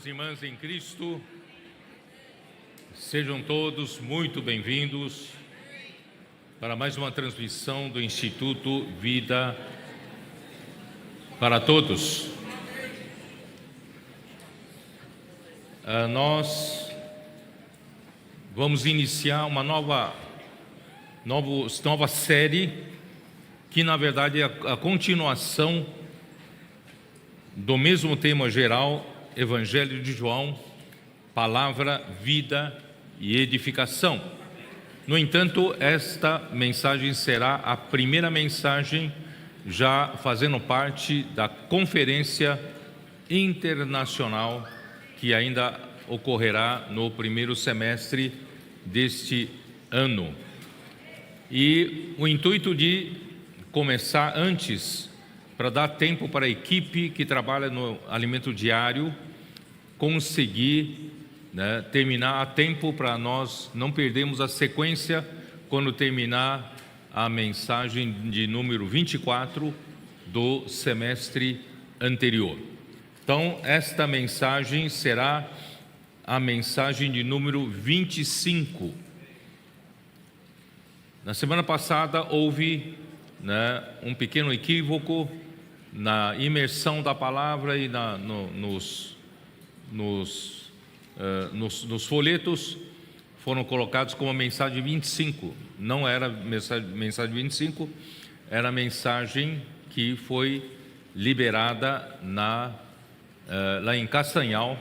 irmãs em Cristo, sejam todos muito bem-vindos para mais uma transmissão do Instituto Vida para Todos. Nós vamos iniciar uma nova série, que na verdade é a continuação do mesmo tema geral, Evangelho de João, palavra, vida e edificação. No entanto, esta mensagem será a primeira mensagem já fazendo parte da conferência internacional que ainda ocorrerá no primeiro semestre deste ano. E o intuito de começar antes, para dar tempo para a equipe que trabalha no alimento diário conseguir terminar a tempo, para nós não perdermos a sequência quando terminar a mensagem de número 24 do semestre anterior. Então, esta mensagem será a mensagem de número 25. Na semana passada houve um pequeno equívoco na imersão da palavra e nos folhetos. Foram colocados como a mensagem 25. Não era mensagem 25, era a mensagem que foi liberada lá em Castanhal,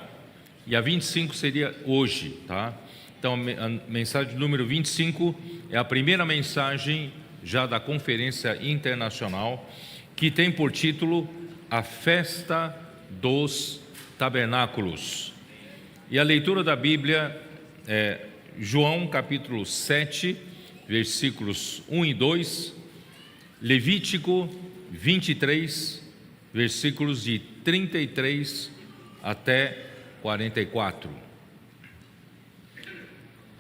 e a 25 seria hoje, tá? Então a mensagem número 25 é a primeira mensagem já da Conferência Internacional, que tem por título A Festa dos Tabernáculos. E a leitura da Bíblia é João capítulo 7, versículos 1 e 2, Levítico 23, versículos de 33 até 44.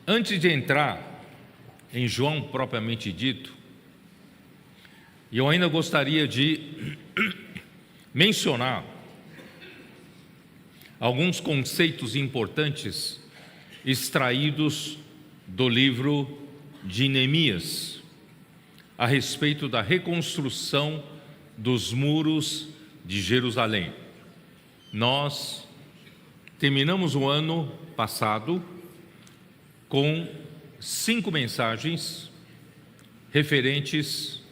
Antes de entrar em João propriamente dito, eu ainda gostaria de mencionar alguns conceitos importantes extraídos do livro de Neemias a respeito da reconstrução dos muros de Jerusalém. Nós terminamos o ano passado com 5 mensagens referentes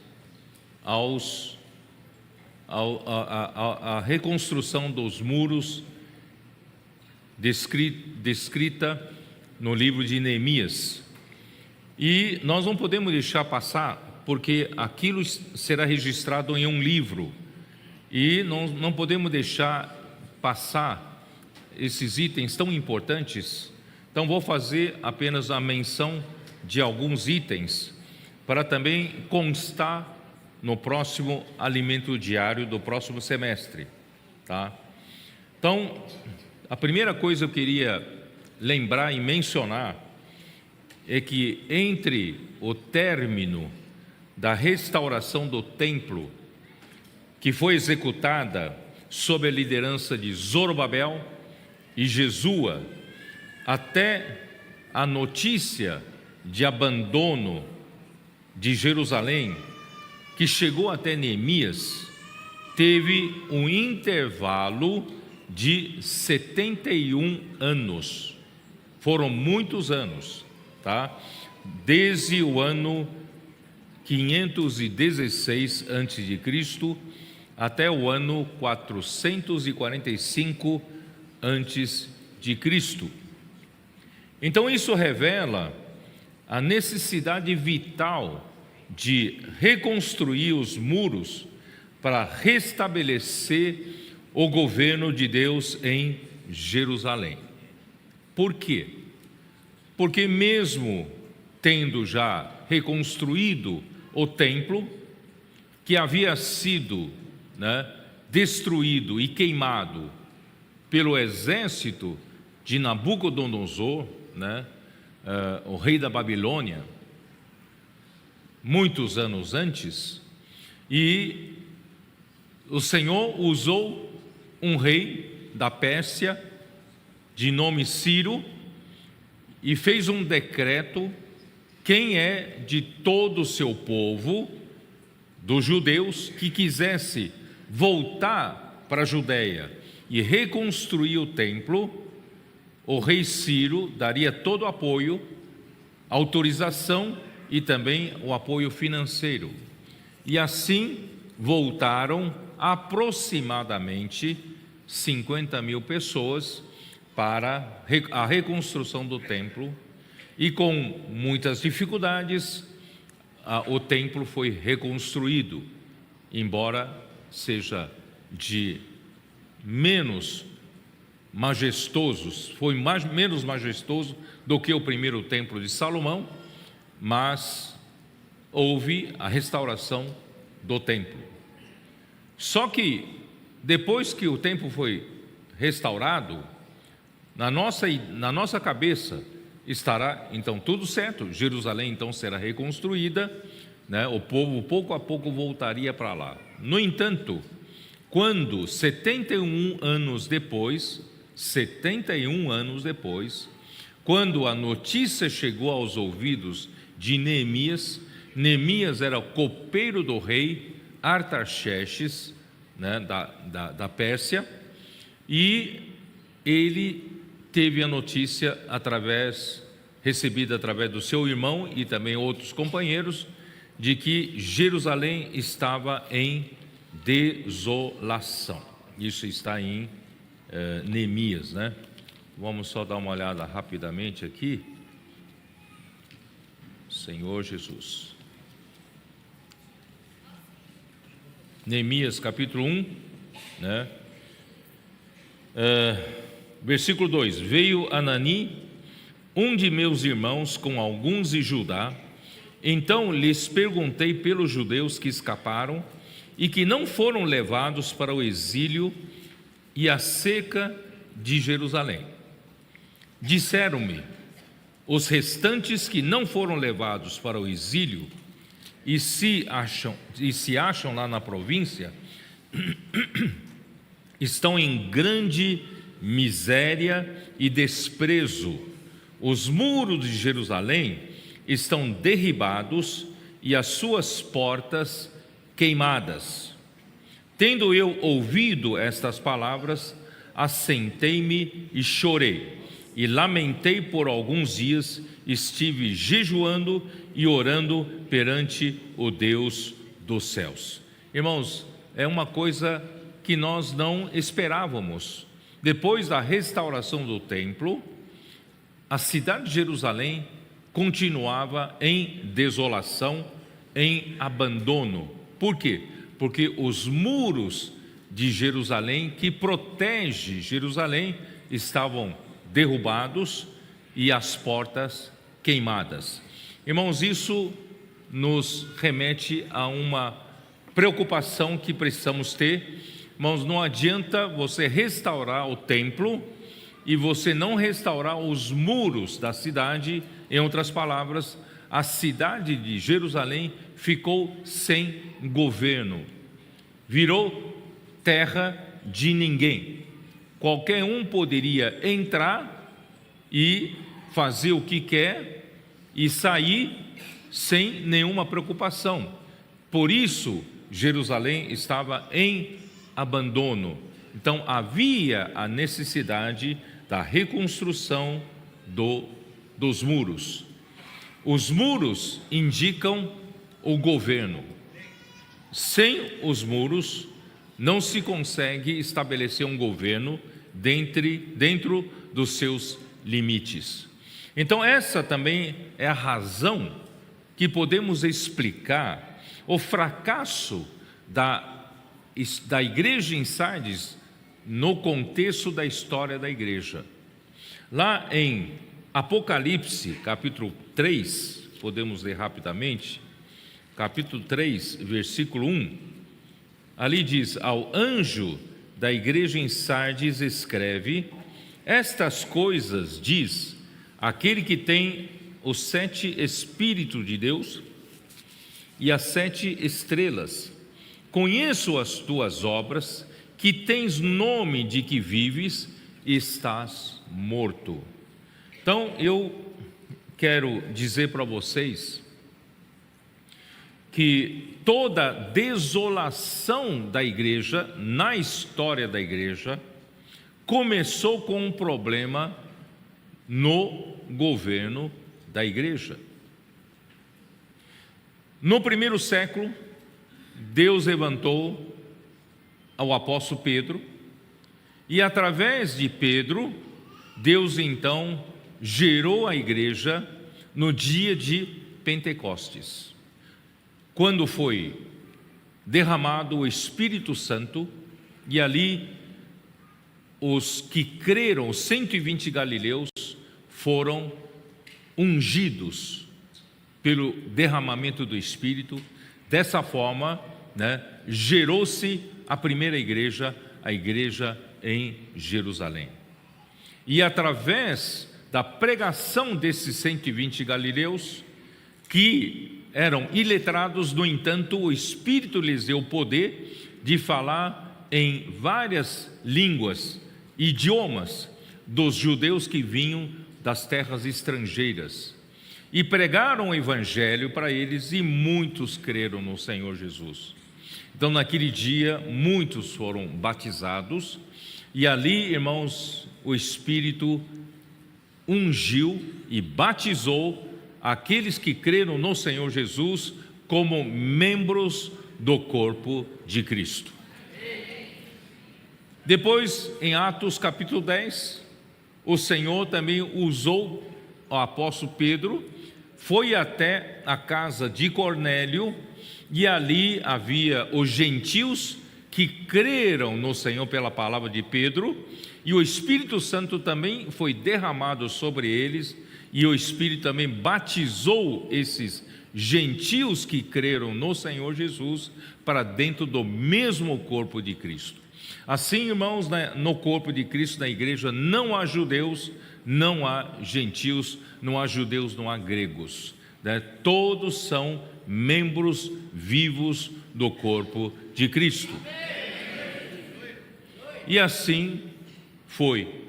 à reconstrução dos muros descrita no livro de Neemias. E nós não podemos deixar passar, porque aquilo será registrado em um livro, e não podemos deixar passar esses itens tão importantes. Então vou fazer apenas a menção de alguns itens, para também constar no próximo alimento diário do próximo semestre, tá? Então, a primeira coisa que eu queria lembrar e mencionar é que entre o término da restauração do templo, que foi executada sob a liderança de Zorobabel e Jesua, até a notícia de abandono de Jerusalém, que chegou até Neemias, teve um intervalo de 71 anos. Foram muitos anos, tá? Desde o ano 516 a.C. até o ano 445 a.C. Então isso revela a necessidade vital de reconstruir os muros para restabelecer o governo de Deus em Jerusalém. Por quê? Porque mesmo tendo já reconstruído o templo, que havia sido destruído e queimado pelo exército de Nabucodonosor, o rei da Babilônia, muitos anos antes, e o Senhor usou um rei da Pérsia de nome Ciro, e fez um decreto: quem é de todo o seu povo, dos judeus, que quisesse voltar para a Judéia e reconstruir o templo, o rei Ciro daria todo o apoio, autorização e também o apoio financeiro. E assim voltaram aproximadamente 50.000 pessoas para a reconstrução do templo, e com muitas dificuldades o templo foi reconstruído, embora seja de menos majestosos, foi menos majestoso do que o primeiro templo de Salomão, mas houve a restauração do templo. Só que depois que o templo foi restaurado, na nossa cabeça estará então tudo certo, Jerusalém então será reconstruída, né? O povo pouco a pouco voltaria para lá. No entanto, quando 71 anos depois, quando a notícia chegou aos ouvidos de Neemias, Neemias era o copeiro do rei Artaxerxes, né, da Pérsia, e ele teve a notícia recebida através do seu irmão e também outros companheiros, de que Jerusalém estava em desolação. Isso está em Neemias, né? Vamos só dar uma olhada rapidamente aqui. Senhor Jesus. Neemias capítulo 1, né? Versículo 2: Veio Anani, um de meus irmãos, com alguns de Judá. Então lhes perguntei pelos judeus que escaparam e que não foram levados para o exílio e a seca de Jerusalém. Disseram-me: os restantes que não foram levados para o exílio e se acham lá na província, estão em grande miséria e desprezo. Os muros de Jerusalém estão derribados e as suas portas queimadas. Tendo eu ouvido estas palavras, assentei-me e chorei, e lamentei por alguns dias. Estive jejuando e orando perante o Deus dos céus. Irmãos, é uma coisa que nós não esperávamos. Depois da restauração do templo, a cidade de Jerusalém continuava em desolação, em abandono. Por quê? Porque os muros de Jerusalém, que protege Jerusalém, estavam derrubados e as portas queimadas. Irmãos, isso nos remete a uma preocupação que precisamos ter. Irmãos, não adianta você restaurar o templo e você não restaurar os muros da cidade. Em outras palavras, a cidade de Jerusalém ficou sem governo, virou terra de ninguém. Qualquer um poderia entrar e fazer o que quer e sair sem nenhuma preocupação. Por isso, Jerusalém estava em abandono. Então, havia a necessidade da reconstrução dos muros. Os muros indicam o governo. Sem os muros, não se consegue estabelecer um governo dentro dos seus limites. Então, essa também é a razão que podemos explicar o fracasso da igreja em Sardes no contexto da história da igreja. Lá em Apocalipse, capítulo 3, podemos ler rapidamente, capítulo 3, versículo 1, ali diz: ao anjo da igreja em Sardes escreve: estas coisas diz aquele que tem os 7 Espíritos de Deus e as 7 estrelas. Conheço as tuas obras, que tens nome de que vives e estás morto. Então eu quero dizer para vocês que toda desolação da igreja, na história da igreja, começou com um problema no governo da igreja. No primeiro século, Deus levantou o apóstolo Pedro, e através de Pedro, Deus então gerou a igreja no dia de Pentecostes, quando foi derramado o Espírito Santo, e ali os que creram, os 120 galileus, foram ungidos pelo derramamento do Espírito. Dessa forma, gerou-se a primeira igreja, a igreja em Jerusalém. E através da pregação desses 120 galileus, que eram iletrados, no entanto, o Espírito lhes deu o poder de falar em várias línguas, idiomas dos judeus que vinham das terras estrangeiras, e pregaram o Evangelho para eles, e muitos creram no Senhor Jesus. Então, naquele dia, muitos foram batizados, e ali, irmãos, o Espírito ungiu e batizou aqueles que creram no Senhor Jesus como membros do corpo de Cristo. Depois, em Atos capítulo 10, o Senhor também usou o apóstolo Pedro, foi até a casa de Cornélio, e ali havia os gentios que creram no Senhor pela palavra de Pedro, e o Espírito Santo também foi derramado sobre eles, e o Espírito também batizou esses gentios que creram no Senhor Jesus para dentro do mesmo corpo de Cristo. Assim, irmãos, no corpo de Cristo, na igreja, não há judeus, não há gentios, não há judeus, não há gregos, todos são membros vivos do corpo de Cristo. E assim foi.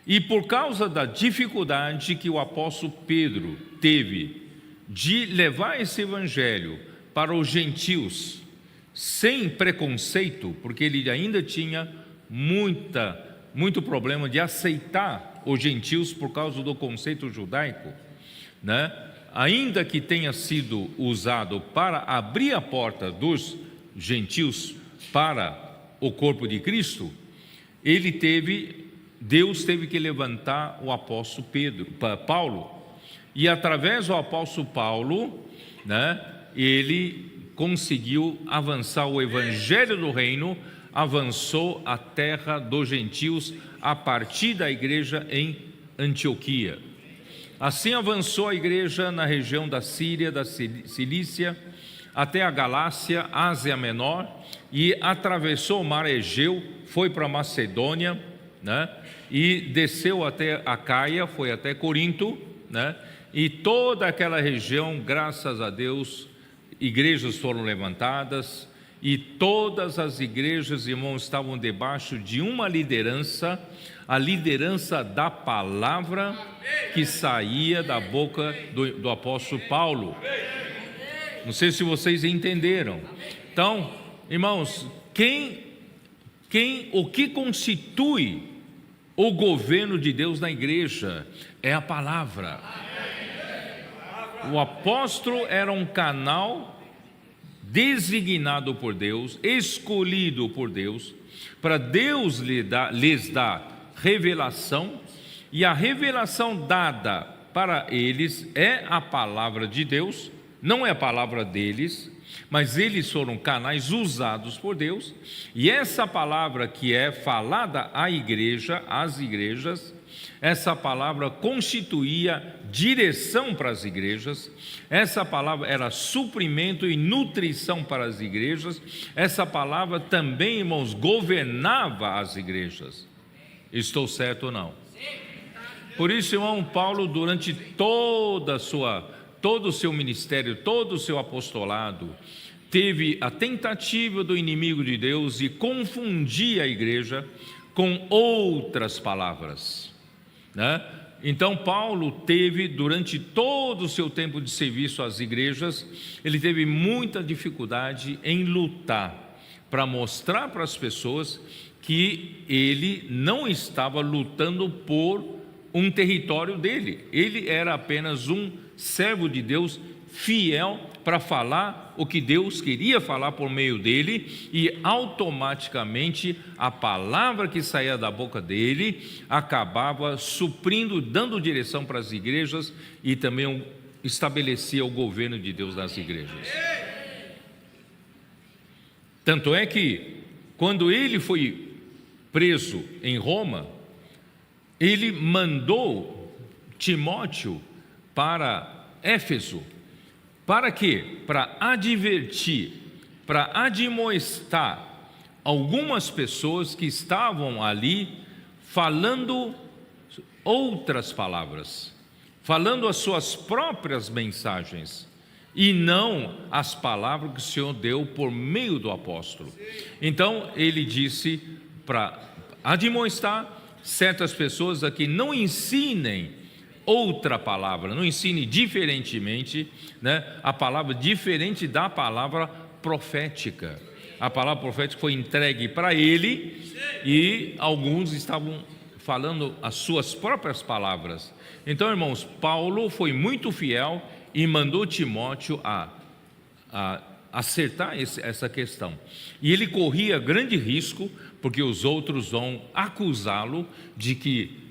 E por causa da dificuldade que o apóstolo Pedro teve de levar esse evangelho para os gentios, sem preconceito, porque ele ainda tinha muito problema de aceitar os gentios por causa do conceito judaico, ainda que tenha sido usado para abrir a porta dos gentios para o corpo de Cristo, Deus teve que levantar o apóstolo Paulo, e através do apóstolo Paulo, ele conseguiu avançar o evangelho do reino, avançou a terra dos gentios a partir da igreja em Antioquia. Assim avançou a igreja na região da Síria, da Cilícia, até a Galácia, Ásia Menor, e atravessou o mar Egeu, foi para Macedônia, e desceu até a Caia, foi até Corinto, e toda aquela região, graças a Deus, igrejas foram levantadas, e todas as igrejas, irmãos, estavam debaixo de uma liderança, a liderança da palavra que saía da boca do apóstolo Paulo. Não sei se vocês entenderam. Então, irmãos, o que constitui o governo de Deus na igreja é a palavra. O apóstolo era um canal designado por Deus, escolhido por Deus, para Deus lhes dar revelação, e a revelação dada para eles é a palavra de Deus, não é a palavra deles, mas eles foram canais usados por Deus, e essa palavra que é falada à igreja, às igrejas, essa palavra constituía direção para as igrejas, essa palavra era suprimento e nutrição para as igrejas, essa palavra também, irmãos, governava as igrejas. Estou certo ou não? Por isso, irmão, Paulo, durante todo o seu ministério, todo o seu apostolado, teve a tentativa do inimigo de Deus de confundir a igreja com outras palavras. né? Então Paulo teve, durante todo o seu tempo de serviço às igrejas, ele teve muita dificuldade em lutar para mostrar para as pessoas que ele não estava lutando por um território dele. Ele era apenas um servo de Deus fiel para falar o que Deus queria falar por meio dele, e automaticamente a palavra que saía da boca dele acabava suprindo, dando direção para as igrejas, e também estabelecia o governo de Deus nas igrejas. Tanto é que, quando ele foi preso em Roma, ele mandou Timóteo para Éfeso. Para quê? Para advertir, para admoestar algumas pessoas que estavam ali falando outras palavras, falando as suas próprias mensagens, e não as palavras que o Senhor deu por meio do apóstolo. Então ele disse para admoestar certas pessoas a que não ensinem outra palavra, não ensine diferentemente, né? A palavra diferente da palavra profética. A palavra profética foi entregue para ele, e alguns estavam falando as suas próprias palavras. Então, irmãos, Paulo foi muito fiel e mandou Timóteo a acertar essa questão. E ele corria grande risco, porque os outros vão acusá-lo de que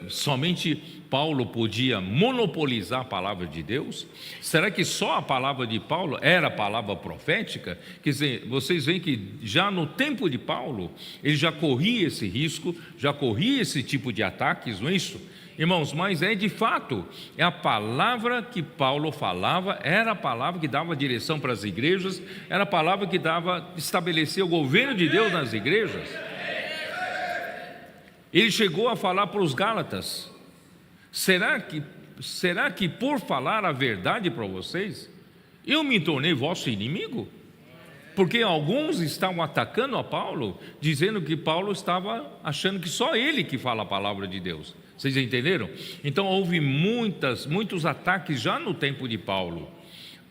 somente Paulo podia monopolizar a palavra de Deus. Será que só a palavra de Paulo era a palavra profética? Quer dizer, vocês veem que já no tempo de Paulo, ele já corria esse risco, já corria esse tipo de ataques, não é isso? Irmãos, mas de fato, é a palavra que Paulo falava, era a palavra que dava direção para as igrejas, era a palavra que estabelecia o governo de Deus nas igrejas. Ele chegou a falar para os Gálatas: será que por falar a verdade para vocês, eu me tornei vosso inimigo? Porque alguns estavam atacando a Paulo, dizendo que Paulo estava achando que só ele que fala a palavra de Deus. Vocês entenderam? Então houve muitos ataques já no tempo de Paulo.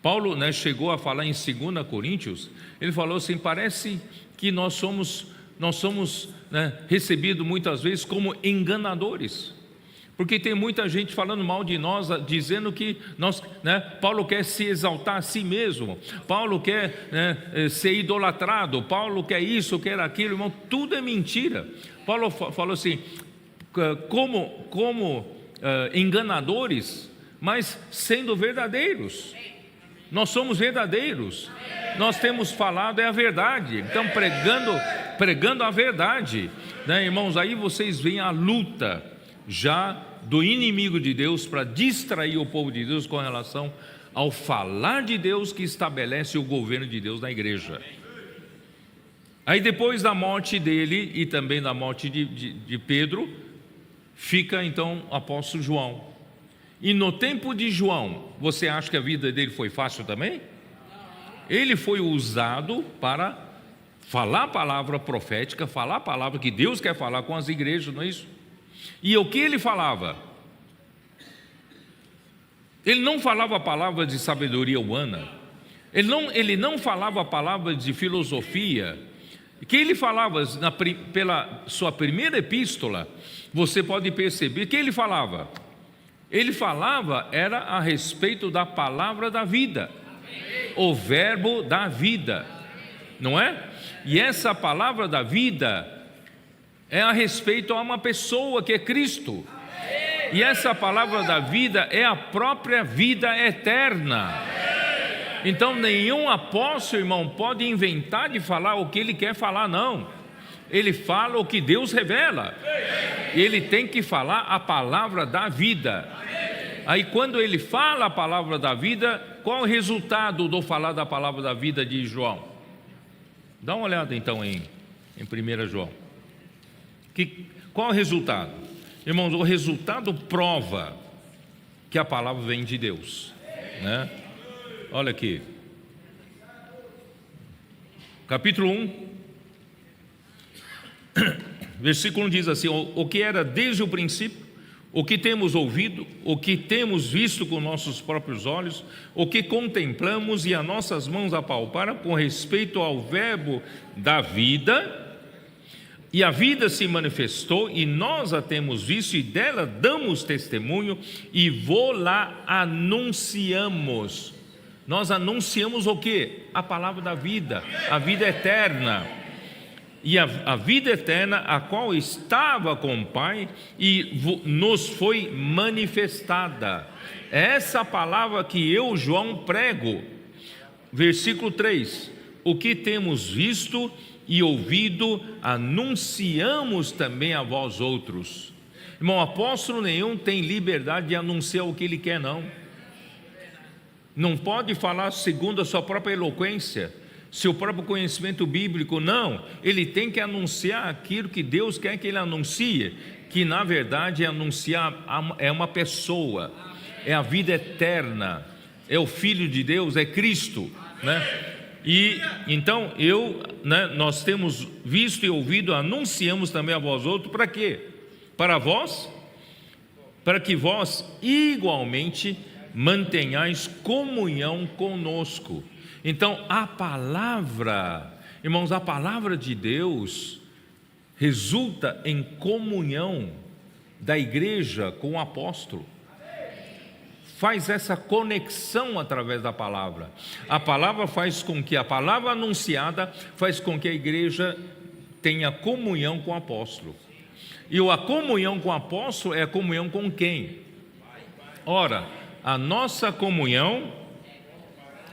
Paulo, né, chegou a falar em 2 Coríntios, ele falou assim: parece que nós somos recebidos muitas vezes como enganadores, porque tem muita gente falando mal de nós, dizendo que Paulo quer se exaltar a si mesmo, Paulo quer ser idolatrado, Paulo quer isso, quer aquilo. Irmão, tudo é mentira. Paulo falou assim, como enganadores, mas sendo verdadeiros. Nós somos verdadeiros, nós temos falado a verdade, então pregando a verdade, né, irmãos? Aí vocês veem a luta já do inimigo de Deus para distrair o povo de Deus com relação ao falar de Deus, que estabelece o governo de Deus na igreja. Aí depois da morte dele e também da morte de Pedro, fica então o apóstolo João. E no tempo de João, você acha que a vida dele foi fácil também? Ele foi usado para falar a palavra profética, falar a palavra que Deus quer falar com as igrejas, não é isso? E o que ele falava? Ele não falava a palavra de sabedoria humana, ele não falava a palavra de filosofia. Que ele falava pela sua primeira epístola, você pode perceber que ele falava era a respeito da palavra da vida, o verbo da vida, não é? E essa palavra da vida é a respeito a uma pessoa que é Cristo, e essa palavra da vida é a própria vida eterna. Então nenhum apóstolo, irmão, pode inventar de falar o que ele quer falar, não. Ele fala o que Deus revela, ele tem que falar a palavra da vida. Aí quando ele fala a palavra da vida, qual o resultado do falar da palavra da vida de João? Dá uma olhada então em 1 João. Qual o resultado? Irmãos, o resultado prova que a palavra vem de Deus, né? Olha aqui, capítulo 1, versículo 1 diz assim: o que era desde o princípio, o que temos ouvido, o que temos visto com nossos próprios olhos, o que contemplamos e as nossas mãos apalparam com respeito ao verbo da vida. E a vida se manifestou, e nós a temos visto, e dela damos testemunho, e vô-la anunciamos. Nós anunciamos o quê? A palavra da vida, a vida eterna. E a vida eterna, a qual estava com o Pai, e nos foi manifestada. Essa palavra que eu, João, prego. Versículo 3: o que temos visto e ouvido, anunciamos também a vós outros. Irmão, apóstolo nenhum tem liberdade de anunciar o que ele quer, não. Não pode falar segundo a sua própria eloquência, seu próprio conhecimento bíblico, não. Ele tem que anunciar aquilo que Deus quer que ele anuncie, que na verdade é anunciar, é uma pessoa, é a vida eterna, é o Filho de Deus, é Cristo, né? E então nós temos visto e ouvido, anunciamos também a vós outros. Para quê? Para vós, para que vós igualmente mantenhais comunhão conosco. Então a palavra, irmãos, a palavra de Deus resulta em comunhão da igreja com o apóstolo. Faz essa conexão através da palavra. A palavra faz com que a palavra anunciada faz com que a igreja tenha comunhão com o apóstolo. E a comunhão com o apóstolo é a comunhão com quem? Ora, a nossa comunhão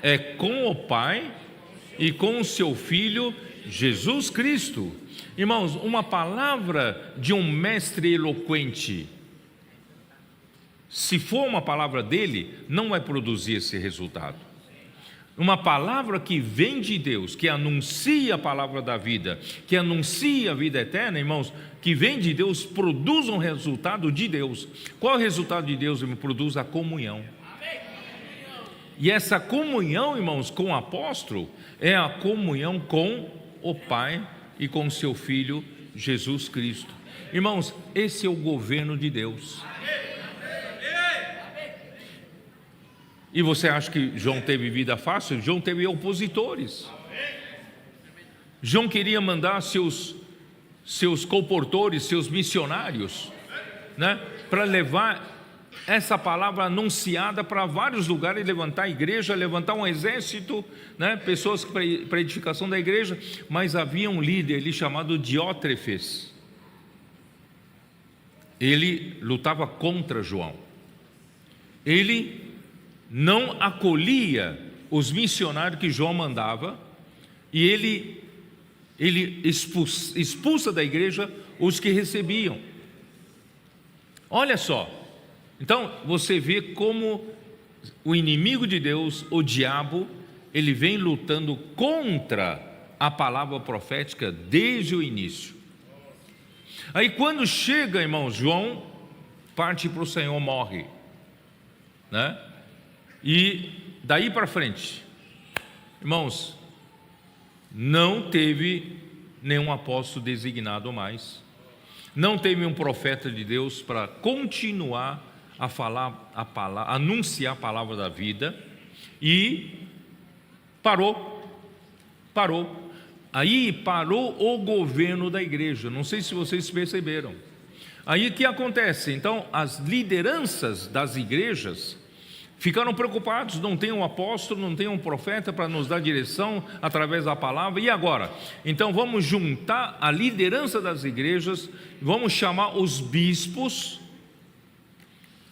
é com o Pai e com o seu Filho Jesus Cristo. Irmãos, uma palavra de um mestre eloquente, se for uma palavra dele, não vai produzir esse resultado. Uma palavra que vem de Deus, que anuncia a palavra da vida, que anuncia a vida eterna, irmãos, que vem de Deus, produz um resultado de Deus. Qual é o resultado de Deus? Ele produz a comunhão. E essa comunhão, irmãos, com o apóstolo, é a comunhão com o Pai e com o seu Filho Jesus Cristo. Irmãos, esse é o governo de Deus. E você acha que João teve vida fácil? João teve opositores. João queria mandar seus colportores, seus missionários, né, para levar essa palavra anunciada para vários lugares, levantar a igreja, levantar um exército, né, pessoas para edificação da igreja. Mas havia um líder ali chamado Diótrefes. Ele lutava contra João. Ele não acolhia os missionários que João mandava, e ele expulsa da igreja os que recebiam. Olha só, então você vê como o inimigo de Deus, o diabo, ele vem lutando contra a palavra profética desde o início. Aí quando chega, irmão, João parte para o Senhor, morre, né? E daí para frente, irmãos, não teve nenhum apóstolo designado mais, não teve um profeta de Deus para continuar a falar a palavra, anunciar a palavra da vida, e parou. Aí parou o governo da igreja. Não sei se vocês perceberam. Aí o que acontece? Então as lideranças das igrejas ficaram preocupados, não tem um apóstolo, não tem um profeta para nos dar direção através da palavra. E agora? Então vamos juntar a liderança das igrejas, vamos chamar os bispos,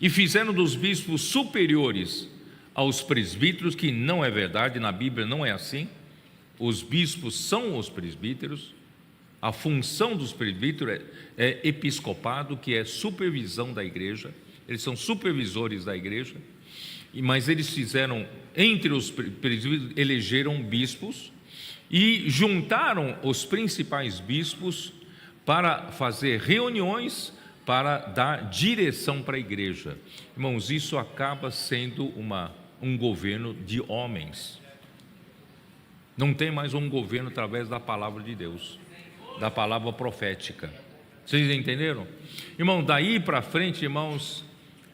e fizeram dos bispos superiores aos presbíteros, que não é verdade, na Bíblia não é assim. Os bispos são os presbíteros. A função dos presbíteros é episcopado, que é supervisão da igreja. Eles são supervisores da igreja. Mas eles fizeram, entre os presbíteros, elegeram bispos e juntaram os principais bispos para fazer reuniões, para dar direção para a igreja. Irmãos, isso acaba sendo um governo de homens. Não tem mais um governo através da palavra de Deus, da palavra profética. Vocês entenderam? Irmão, daí para frente, irmãos,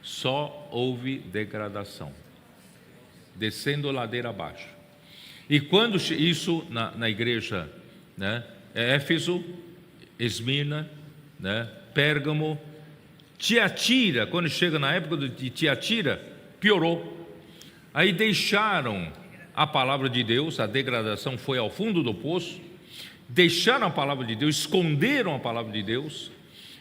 só houve degradação, descendo ladeira abaixo. E quando isso na igreja, né, Éfeso, Esmirna, né, Pérgamo, Tiatira, quando chega na época de Tiatira, piorou. Aí deixaram a palavra de Deus, a degradação foi ao fundo do poço, deixaram a palavra de Deus, esconderam a palavra de Deus,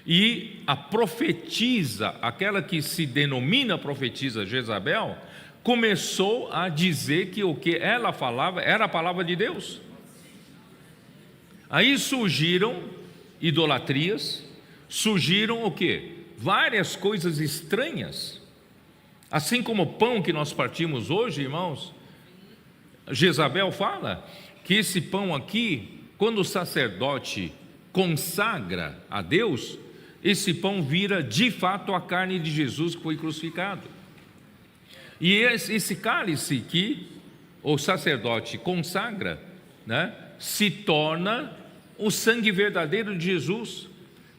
e a profetisa, aquela que se denomina profetisa Jezabel, começou a dizer que o que ela falava era a palavra de Deus. Aí surgiram idolatrias, surgiram o quê? Várias coisas estranhas. Assim como o pão que nós partimos hoje, irmãos, Jezabel fala que esse pão aqui, quando o sacerdote consagra a Deus, esse pão vira de fato a carne de Jesus que foi crucificado. E esse cálice que o sacerdote consagra, né, se torna o sangue verdadeiro de Jesus.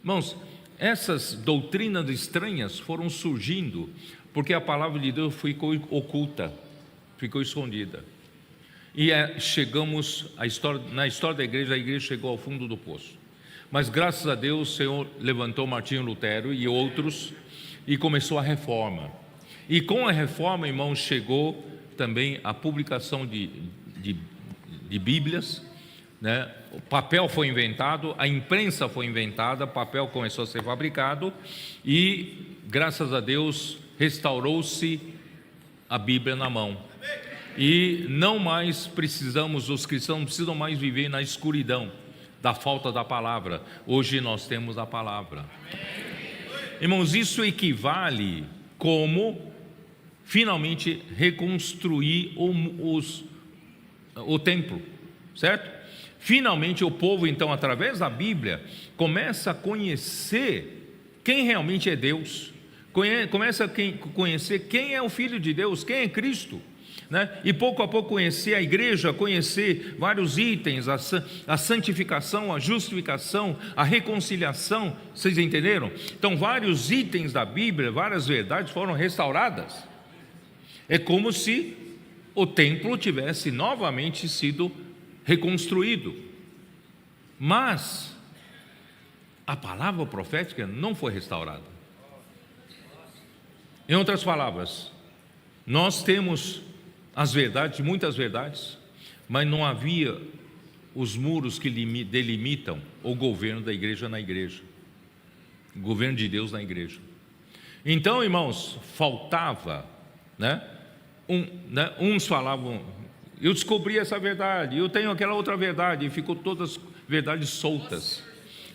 Irmãos, essas doutrinas estranhas foram surgindo porque a palavra de Deus ficou oculta, ficou escondida. E chegamos na história da igreja, a igreja chegou ao fundo do poço. Mas graças a Deus o Senhor levantou Martinho Lutero e outros e começou a reforma. E com a reforma, irmãos, chegou também a publicação de Bíblias, né? O papel foi inventado, a imprensa foi inventada, o papel começou a ser fabricado e, graças a Deus, restaurou-se a Bíblia na mão. E não mais precisamos, os cristãos não precisam mais viver na escuridão da falta da palavra. Hoje nós temos a palavra. Irmãos, isso equivale como finalmente reconstruir o templo, certo? Finalmente o povo, então, através da Bíblia, começa a conhecer quem realmente é Deus, começa a conhecer quem é o Filho de Deus, quem é Cristo, né? E pouco a pouco conhecer a igreja, conhecer vários itens, a santificação, a justificação, a reconciliação. Vocês entenderam? Então vários itens da Bíblia, várias verdades foram restauradas. É como se o templo tivesse novamente sido reconstruído, mas a palavra profética não foi restaurada. Em outras palavras, nós temos as verdades, muitas verdades, mas não havia os muros que delimitam o governo da igreja na igreja, o governo de Deus na igreja. Então, irmãos, faltava, né? Uns falavam, eu descobri essa verdade, eu tenho aquela outra verdade, e ficou todas verdades soltas.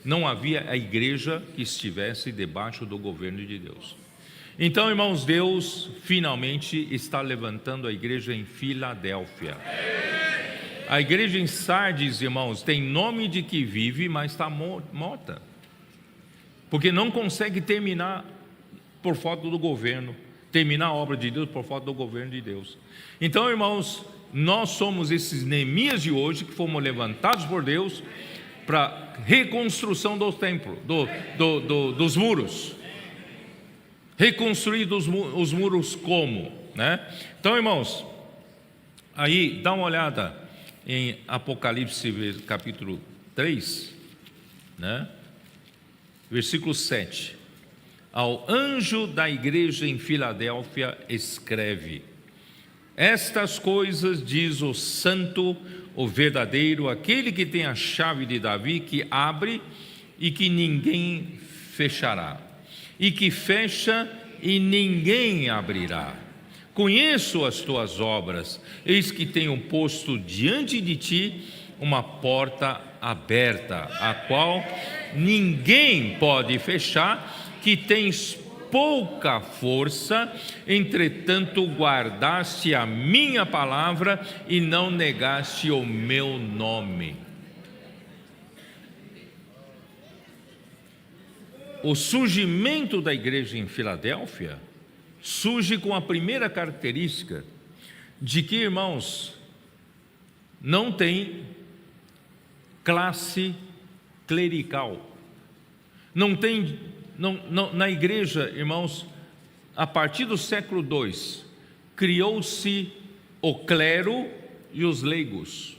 Não havia a igreja que estivesse debaixo do governo de Deus. Então, irmãos, Deus finalmente está levantando a igreja em Filadélfia. A igreja em Sardes, irmãos, tem nome de que vive, mas está morta, porque não consegue terminar por falta do governo, terminar a obra de Deus por falta do governo de Deus. Então, irmãos, nós somos esses Neemias de hoje que fomos levantados por Deus para reconstrução do templo, dos muros. Reconstruir os muros como, né? Então, irmãos, aí dá uma olhada em Apocalipse capítulo 3, né? Versículo 7. Ao anjo da igreja em Filadélfia escreve: estas coisas diz o santo, o verdadeiro, aquele que tem a chave de Davi, que abre e que ninguém fechará, e que fecha e ninguém abrirá. Conheço as tuas obras, eis que tenho posto diante de ti uma porta aberta, a qual ninguém pode fechar, que tens pouca força, entretanto guardaste a minha palavra e não negaste o meu nome. O surgimento da igreja em Filadélfia surge com a primeira característica de que, irmãos, não tem classe clerical, Na igreja, irmãos, a partir do século II, criou-se o clero e os leigos,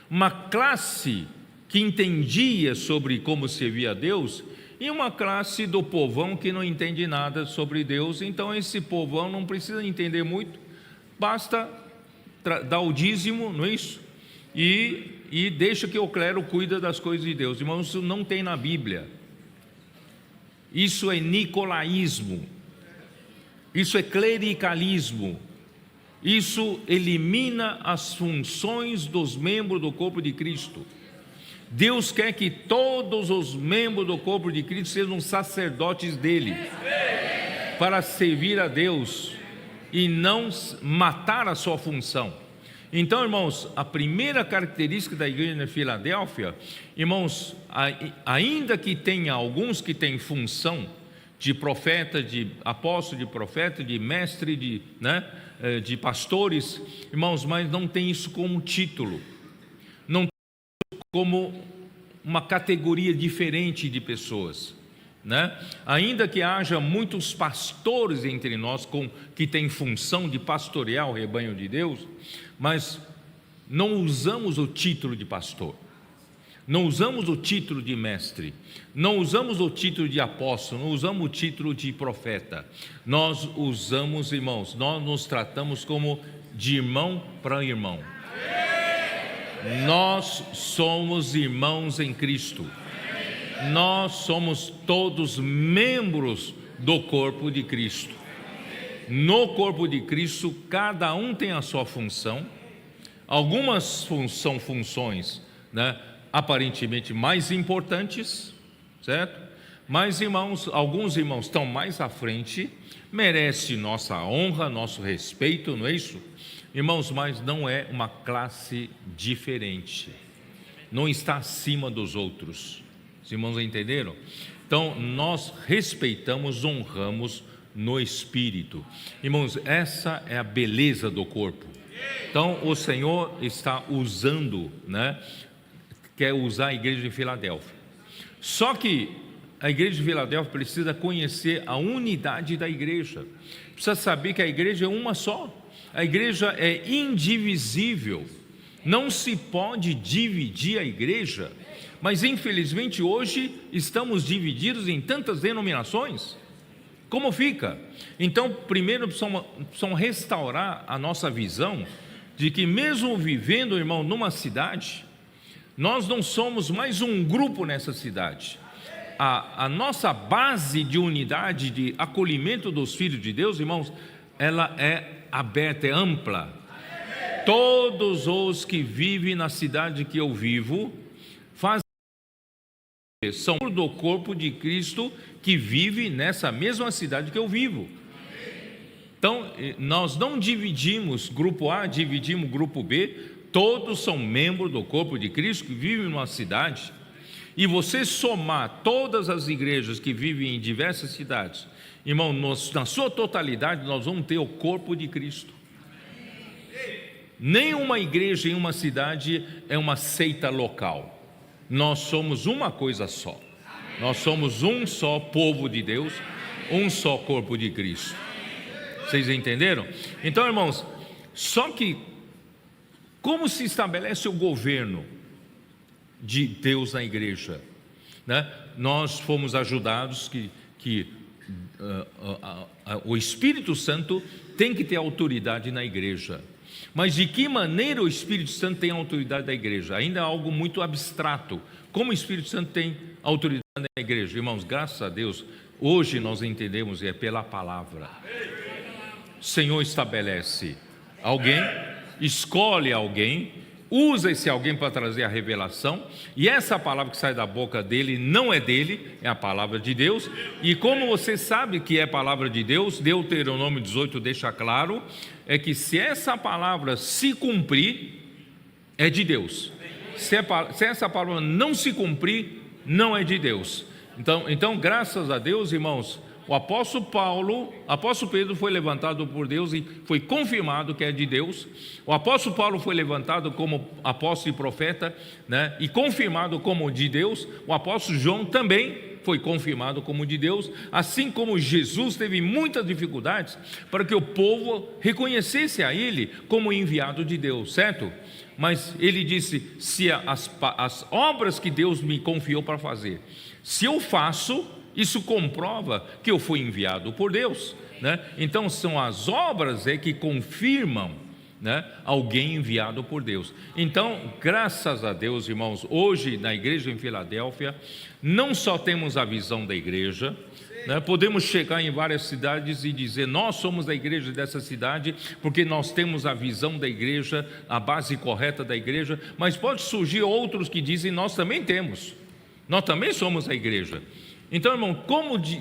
uma classe que entendia sobre como servir a Deus, e uma classe do povão que não entende nada sobre Deus. Então esse povão não precisa entender muito, basta dar o dízimo, não é isso? E deixa que o clero cuida das coisas de Deus. Irmãos, isso não tem na Bíblia. Isso é nicolaísmo, isso é clericalismo, isso elimina as funções dos membros do corpo de Cristo. Deus quer que todos os membros do corpo de Cristo sejam sacerdotes dele, para servir a Deus e não matar a sua função. Então, irmãos, a primeira característica da igreja de Filadélfia, irmãos, ainda que tenha alguns que têm função de profeta, de apóstolo, de profeta, de mestre, de pastores, irmãos, mas não tem isso como título, não tem isso como uma categoria diferente de pessoas, ainda que haja muitos pastores entre nós que têm função de pastorear o rebanho de Deus, mas não usamos o título de pastor, não usamos o título de mestre, não usamos o título de apóstolo, não usamos o título de profeta. Nós usamos, irmãos, nós nos tratamos como de irmão para irmão. Nós somos irmãos em Cristo. Nós somos todos membros do corpo de Cristo. No corpo de Cristo, cada um tem a sua função. Algumas são funções, aparentemente mais importantes, certo? Mas, irmãos, alguns irmãos estão mais à frente, merece nossa honra, nosso respeito, não é isso? Irmãos, mas não é uma classe diferente, não está acima dos outros. Os irmãos entenderam? Então, nós respeitamos, honramos no Espírito. Irmãos, essa é a beleza do corpo. Então, o Senhor está usando, quer usar a igreja de Filadélfia. Só que a igreja de Filadélfia precisa conhecer a unidade da igreja, precisa saber que a igreja é uma só, a igreja é indivisível, não se pode dividir a igreja, mas infelizmente hoje estamos divididos em tantas denominações. Como fica? Então, primeiro precisamos restaurar a nossa visão de que mesmo vivendo, irmão, numa cidade, nós não somos mais um grupo nessa cidade. A nossa base de unidade, de acolhimento dos filhos de Deus, irmãos, ela é aberta, é ampla. Todos os que vivem na cidade que eu vivo são do corpo de Cristo que vive nessa mesma cidade que eu vivo. Então, nós não dividimos grupo A, dividimos grupo B, todos são membros do corpo de Cristo que vivem numa cidade. E você somar todas as igrejas que vivem em diversas cidades, irmão, na sua totalidade nós vamos ter o corpo de Cristo. Nenhuma igreja em uma cidade é uma seita local. Nós somos uma coisa só. Nós somos um só povo de Deus, um só corpo de Cristo. Vocês entenderam? Então, irmãos, só que como se estabelece o governo de Deus na igreja? Nós fomos ajudados que o Espírito Santo tem que ter autoridade na igreja. Mas de que maneira o Espírito Santo tem autoridade da igreja? Ainda é algo muito abstrato. Como o Espírito Santo tem autoridade na igreja? Irmãos, graças a Deus, hoje nós entendemos, é pela palavra. O Senhor estabelece alguém, escolhe alguém, usa esse alguém para trazer a revelação, e essa palavra que sai da boca dele não é dele, é a palavra de Deus. E como você sabe que é a palavra de Deus, Deuteronômio 18 deixa claro, é que se essa palavra se cumprir, é de Deus. Se essa palavra não se cumprir, não é de Deus. Então, graças a Deus, irmãos, o apóstolo Pedro foi levantado por Deus e foi confirmado que é de Deus. O apóstolo Paulo foi levantado como apóstolo e profeta, né, e confirmado como de Deus. O apóstolo João também foi confirmado como de Deus, assim como Jesus teve muitas dificuldades para que o povo reconhecesse a ele como enviado de Deus, certo? Mas ele disse: se as obras que Deus me confiou para fazer, se eu faço, isso comprova que eu fui enviado por Deus, né? Então são as obras que confirmam, né, alguém enviado por Deus. Então, graças a Deus, irmãos, hoje na igreja em Filadélfia, não só temos a visão da igreja, né, podemos chegar em várias cidades e dizer: nós somos da igreja dessa cidade, porque nós temos a visão da igreja, a base correta da igreja. Mas pode surgir outros que dizem: nós também temos, nós também somos a igreja. Então, irmão,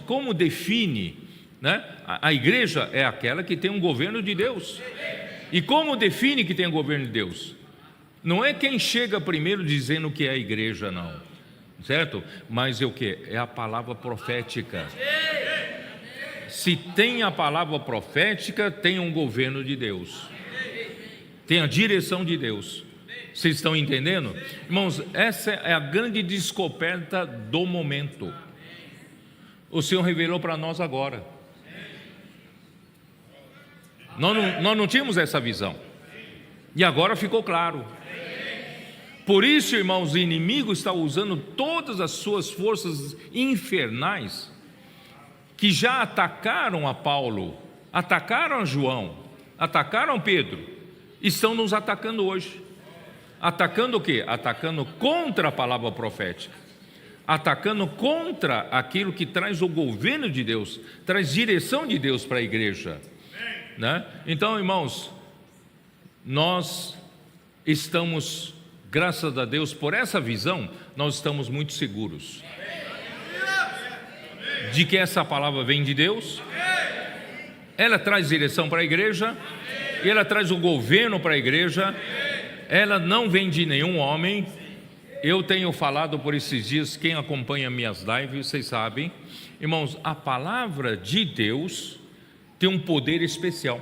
como define, né? A igreja é aquela que tem um governo de Deus. E como define que tem o governo de Deus? Não é quem chega primeiro dizendo que é a igreja, não, certo? Mas é o que? É a palavra profética. Se tem a palavra profética, tem um governo de Deus, tem a direção de Deus. Vocês estão entendendo? Irmãos, essa é a grande descoberta do momento. O Senhor revelou para nós agora. Nós não tínhamos essa visão, e agora ficou claro. Por isso, irmãos, o inimigo está usando todas as suas forças infernais, que já atacaram a Paulo, atacaram a João, atacaram Pedro, estão nos atacando hoje. Atacando o quê? Atacando contra a palavra profética, atacando contra aquilo que traz o governo de Deus, traz direção de Deus para a igreja, né? Então, irmãos, nós estamos, graças a Deus, por essa visão, nós estamos muito seguros de que essa palavra vem de Deus. Ela traz direção para a igreja, e ela traz o governo para a igreja. Ela não vem de nenhum homem. Eu tenho falado por esses dias, quem acompanha minhas lives, vocês sabem, irmãos, a palavra de Deus tem um poder especial.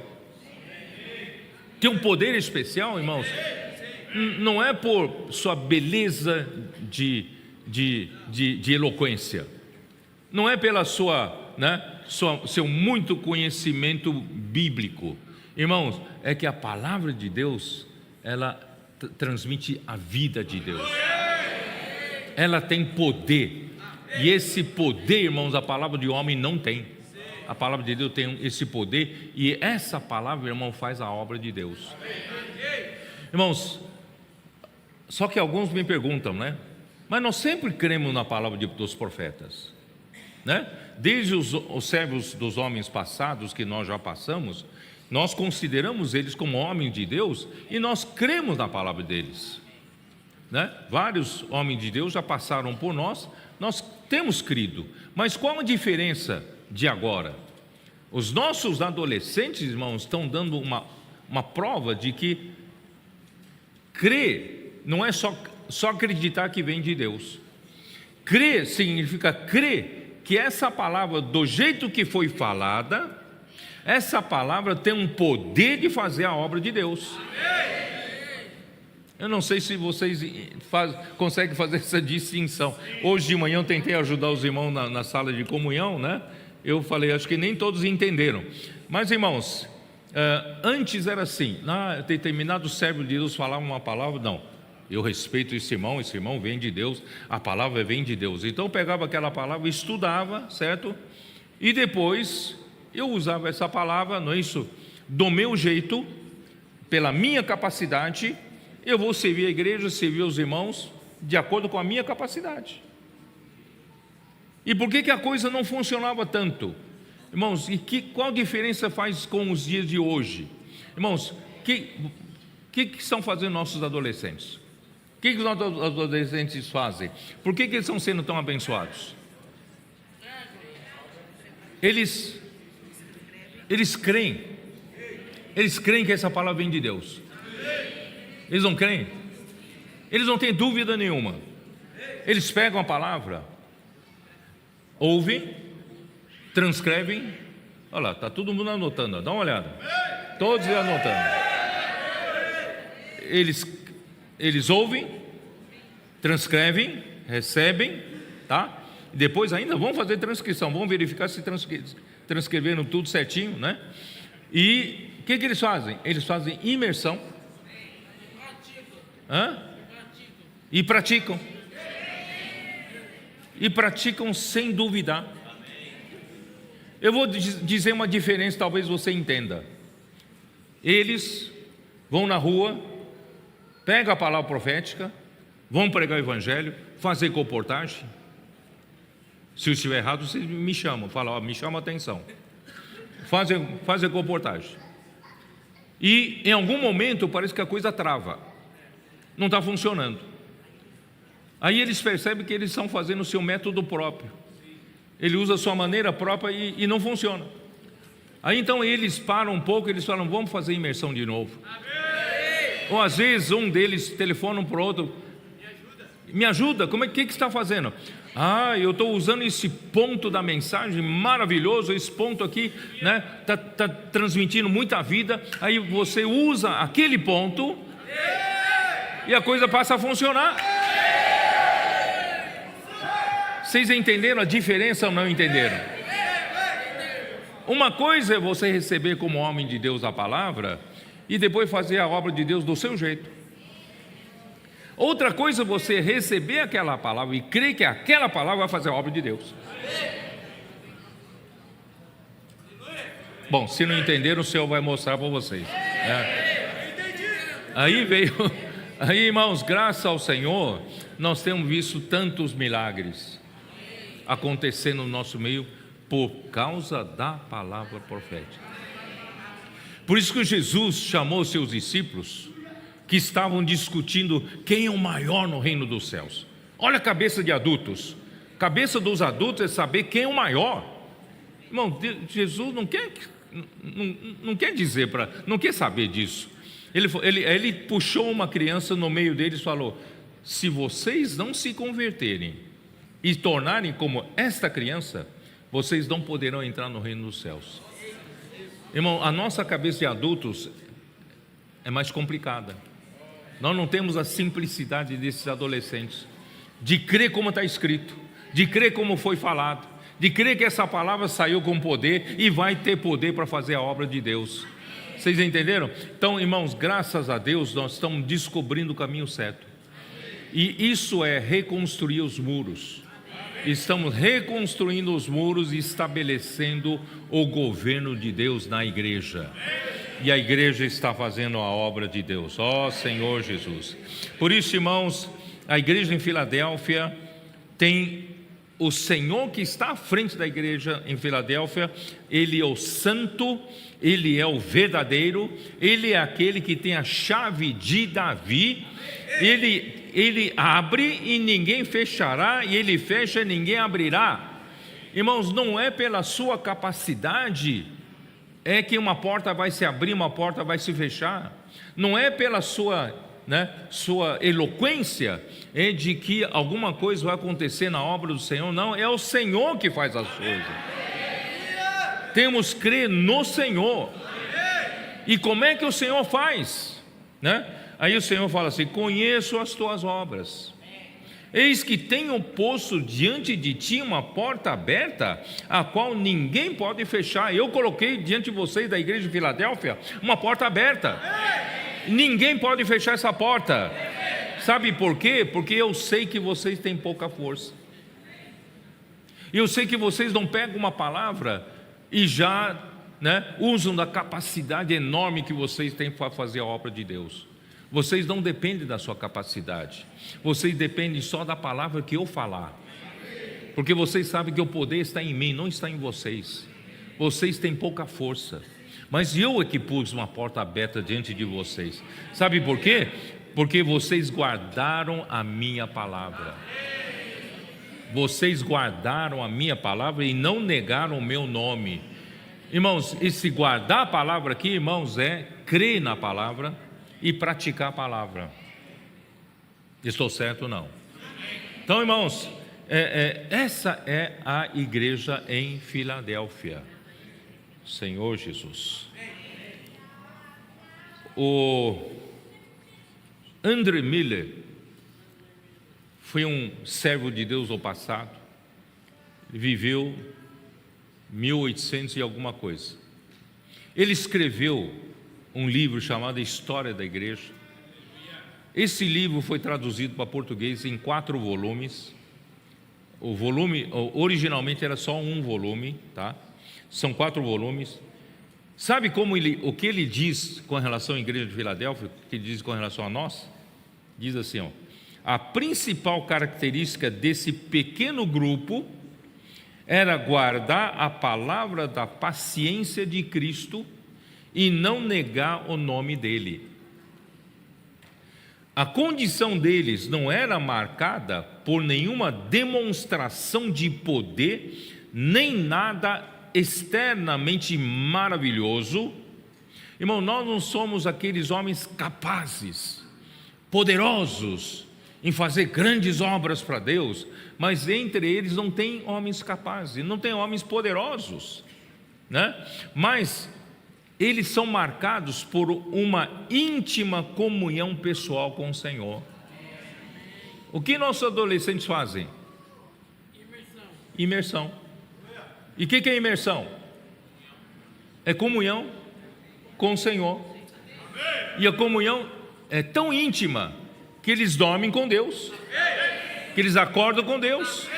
Tem um poder especial, irmãos, não é por sua beleza de eloquência, não é pela seu muito conhecimento bíblico, irmãos, é que a palavra de Deus, ela transmite a vida de Deus, ela tem poder, e esse poder, irmãos, a palavra de homem não tem. A palavra de Deus tem esse poder, e essa palavra, irmão, faz a obra de Deus. Irmãos, só que alguns me perguntam, né? Mas nós sempre cremos na palavra dos profetas, né? Desde os servos dos homens passados que nós já passamos, nós consideramos eles como homens de Deus, e nós cremos na palavra deles, né? Vários homens de Deus já passaram por nós temos crido. Mas qual a diferença de agora? Os nossos adolescentes, irmãos, estão dando uma prova de que crer não é só acreditar que vem de Deus. Crer significa crer que essa palavra, do jeito que foi falada, essa palavra tem um poder de fazer a obra de Deus. Eu não sei se vocês conseguem fazer essa distinção. Hoje de manhã eu tentei ajudar os irmãos na sala de comunhão, né? Eu falei, acho que nem todos entenderam. Mas, irmãos, antes era assim, determinado servo de Deus falava uma palavra, não, eu respeito esse irmão vem de Deus, a palavra vem de Deus. Então eu pegava aquela palavra, estudava, certo? E depois eu usava essa palavra, não é isso? Do meu jeito, pela minha capacidade, eu vou servir a igreja, servir os irmãos, de acordo com a minha capacidade. E por que a coisa não funcionava tanto? Irmãos, qual diferença faz com os dias de hoje? Irmãos, que estão fazendo nossos adolescentes? O que os nossos adolescentes fazem? Por que eles estão sendo tão abençoados? Eles creem que essa palavra vem de Deus. Eles não creem? Eles não têm dúvida nenhuma. Eles pegam a palavra, ouvem, transcrevem. Olha lá, está todo mundo anotando, dá uma olhada. Todos anotando. Eles ouvem, transcrevem, recebem, tá? E depois ainda vão fazer transcrição, vão verificar se transcreveram tudo certinho, né? E o que eles fazem? Eles fazem imersão. E praticam. E praticam sem duvidar. Eu vou dizer uma diferença, talvez você entenda. Eles vão na rua, pegam a palavra profética, vão pregar o evangelho, fazer comportagem. Se eu estiver errado, vocês me chamam, falam, me chama a atenção. Fazer comportagem. E em algum momento parece que a coisa trava, não está funcionando. Aí eles percebem que eles estão fazendo o seu método próprio. Ele usa a sua maneira própria e não funciona. Aí então eles param um pouco, eles falam, vamos fazer imersão de novo. Ou às vezes um deles telefona para o outro, me ajuda, como é que está fazendo? Eu estou usando esse ponto da mensagem maravilhoso, esse ponto aqui, né? Tá transmitindo muita vida. Aí você usa aquele ponto e a coisa passa a funcionar. Vocês entenderam a diferença ou não entenderam? Uma coisa é você receber como homem de Deus a palavra e depois fazer a obra de Deus do seu jeito. Outra coisa é você receber aquela palavra e crer que aquela palavra vai fazer a obra de Deus. Bom, se não entenderam, o Senhor vai mostrar para vocês. Aí, irmãos, graças ao Senhor, nós temos visto tantos milagres acontecer no nosso meio por causa da palavra profética. Por isso que Jesus chamou seus discípulos que estavam discutindo quem é o maior no reino dos céus. Olha a cabeça de adultos. Cabeça dos adultos é saber quem é o maior. Irmão, Jesus não quer dizer não quer saber disso. Ele puxou uma criança no meio deles e falou: se vocês não se converterem e tornarem como esta criança, vocês não poderão entrar no reino dos céus. Irmão, a nossa cabeça de adultos é mais complicada. Nós não temos a simplicidade desses adolescentes, de crer como está escrito, de crer como foi falado, de crer que essa palavra saiu com poder e vai ter poder para fazer a obra de Deus. Vocês entenderam? Então, irmãos, graças a Deus nós estamos descobrindo o caminho certo. E isso é reconstruir os muros. Estamos reconstruindo os muros e estabelecendo o governo de Deus na igreja. E a igreja está fazendo a obra de Deus. Ó Senhor Jesus. Por isso, irmãos, a igreja em Filadélfia tem o Senhor que está à frente da igreja em Filadélfia. Ele é o santo, ele é o verdadeiro, ele é aquele que tem a chave de Davi. Ele abre e ninguém fechará, e ele fecha e ninguém abrirá. Irmãos, não é pela sua capacidade que uma porta vai se abrir, uma porta vai se fechar. Não é pela sua eloquência de que alguma coisa vai acontecer na obra do Senhor. Não, é o Senhor que faz as coisas. Temos que crer no Senhor. E como é que o Senhor faz? Aí o Senhor fala assim: conheço as tuas obras, eis que tenho posto diante de ti uma porta aberta, a qual ninguém pode fechar. Eu coloquei diante de vocês da igreja de Filadélfia uma porta aberta, ninguém pode fechar essa porta. Sabe por quê? Porque eu sei que vocês têm pouca força, eu sei que vocês não pegam uma palavra e já usam da capacidade enorme que vocês têm para fazer a obra de Deus. Vocês não dependem da sua capacidade, vocês dependem só da palavra que eu falar, porque vocês sabem que o poder está em mim, não está em vocês. Vocês têm pouca força, mas eu é que pus uma porta aberta diante de vocês. Sabe por quê? Porque vocês guardaram a minha palavra. Vocês guardaram a minha palavra e não negaram o meu nome. Irmãos, esse guardar a palavra aqui, irmãos, é crer na palavra e praticar a palavra. Estou certo ou não? Então, irmãos, essa é a igreja em Filadélfia. Senhor Jesus. O André Miller foi um servo de Deus no passado. Ele viveu 1800 e alguma coisa. Ele escreveu um livro chamado História da Igreja. Esse livro foi traduzido para português em 4 volumes. O volume originalmente era só um volume, tá? São 4 volumes. Sabe o que ele diz com relação à igreja de Filadélfia? O que ele diz com relação a nós? Diz assim, a principal característica desse pequeno grupo era guardar a palavra da paciência de Cristo e não negar o nome dele. A condição deles não era marcada por nenhuma demonstração de poder, nem nada externamente maravilhoso. Irmão, nós não somos aqueles homens capazes, poderosos em fazer grandes obras para Deus, mas entre eles não tem homens capazes, não tem homens poderosos, né? Mas eles são marcados por uma íntima comunhão pessoal com o Senhor. O que nossos adolescentes fazem? Imersão. E o que é imersão? É comunhão com o Senhor. E a comunhão é tão íntima que eles dormem com Deus, que eles acordam com Deus.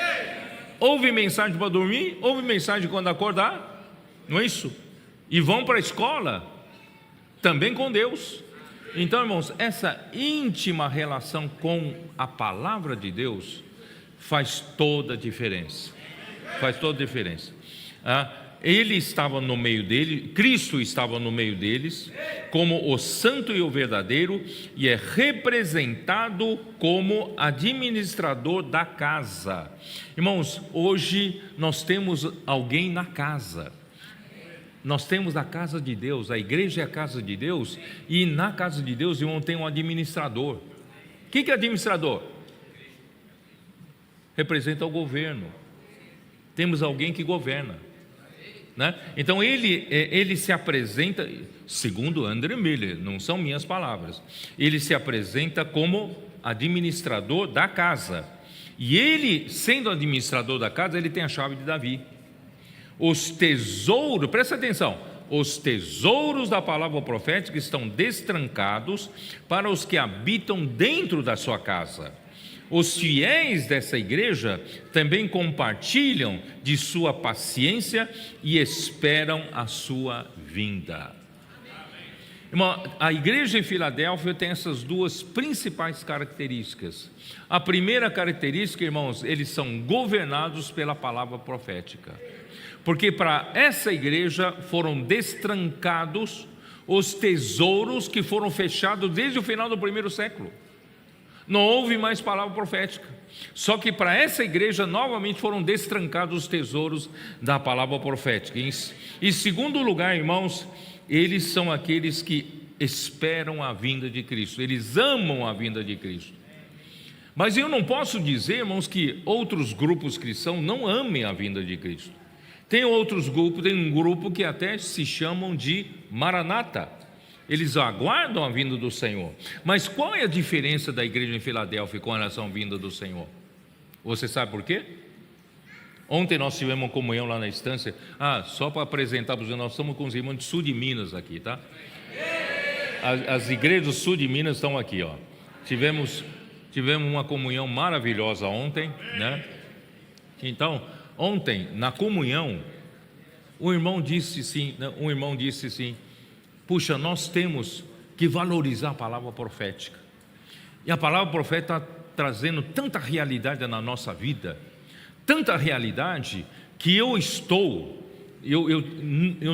Ouve mensagem para dormir, ouve mensagem quando acordar, não é isso? E vão para a escola também com Deus. Então, irmãos, essa íntima relação com a palavra de Deus faz toda a diferença. Faz toda a diferença. Ele estava no meio dele, Cristo estava no meio deles, como o santo e o verdadeiro, e é representado como administrador da casa. Irmãos, hoje nós temos alguém na casa. Nós temos a casa de Deus, a igreja é a casa de Deus, e na casa de Deus, irmão, tem um administrador. O que é administrador? Representa o governo. Temos alguém que governa, né? Então ele se apresenta, segundo André Miller, não são minhas palavras, ele se apresenta como administrador da casa. E ele, sendo administrador da casa, ele tem a chave de Davi. Os tesouros, presta atenção, os tesouros da palavra profética estão destrancados para os que habitam dentro da sua casa. Os fiéis dessa igreja também compartilham de sua paciência e esperam a sua vinda. Irmão, a igreja em Filadélfia tem essas 2 principais características. A primeira característica, irmãos, eles são governados pela palavra profética. Porque para essa igreja foram destrancados os tesouros que foram fechados desde o final do 1º século. Não houve mais palavra profética. Só que para essa igreja novamente foram destrancados os tesouros da palavra profética. Em segundo lugar, irmãos, eles são aqueles que esperam a vinda de Cristo. Eles amam a vinda de Cristo. Mas eu não posso dizer, irmãos, que outros grupos cristãos não amem a vinda de Cristo. Tem outros grupos, tem um grupo que até se chamam de Maranata. Eles aguardam a vinda do Senhor. Mas qual é a diferença da igreja em Filadélfia com relação à vinda do Senhor? Você sabe por quê? Ontem nós tivemos uma comunhão lá na estância. Só para apresentar para os irmãos, nós estamos com os irmãos do sul de Minas aqui, tá? As igrejas do sul de Minas estão aqui, ó. Tivemos uma comunhão maravilhosa ontem, né? Então, ontem, na comunhão, um irmão disse assim, puxa, nós temos que valorizar a palavra profética. E a palavra profética está trazendo tanta realidade na nossa vida, tanta realidade, que eu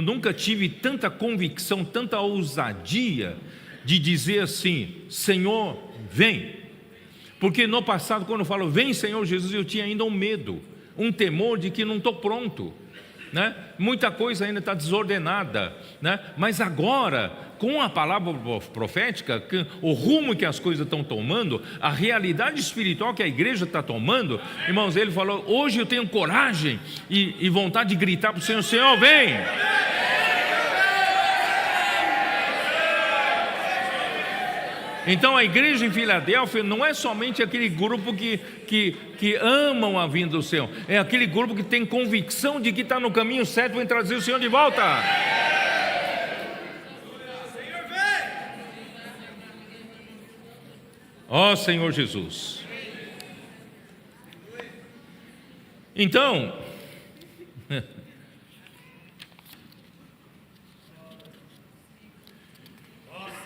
nunca tive tanta convicção, tanta ousadia de dizer assim, Senhor, vem. Porque no passado, quando eu falo, vem Senhor Jesus, eu tinha ainda um medo, um temor de que não estou pronto. né? Muita coisa ainda está desordenada, né? Mas agora, com a palavra profética, o rumo que as coisas estão tomando, a realidade espiritual que a igreja está tomando, irmãos, ele falou: hoje eu tenho coragem e vontade de gritar para o Senhor: Senhor, vem! Então a igreja em Filadélfia não é somente aquele grupo que amam a vinda do Senhor, é aquele grupo que tem convicção de que está no caminho certo para trazer o Senhor de volta. Ó Senhor Jesus. Então,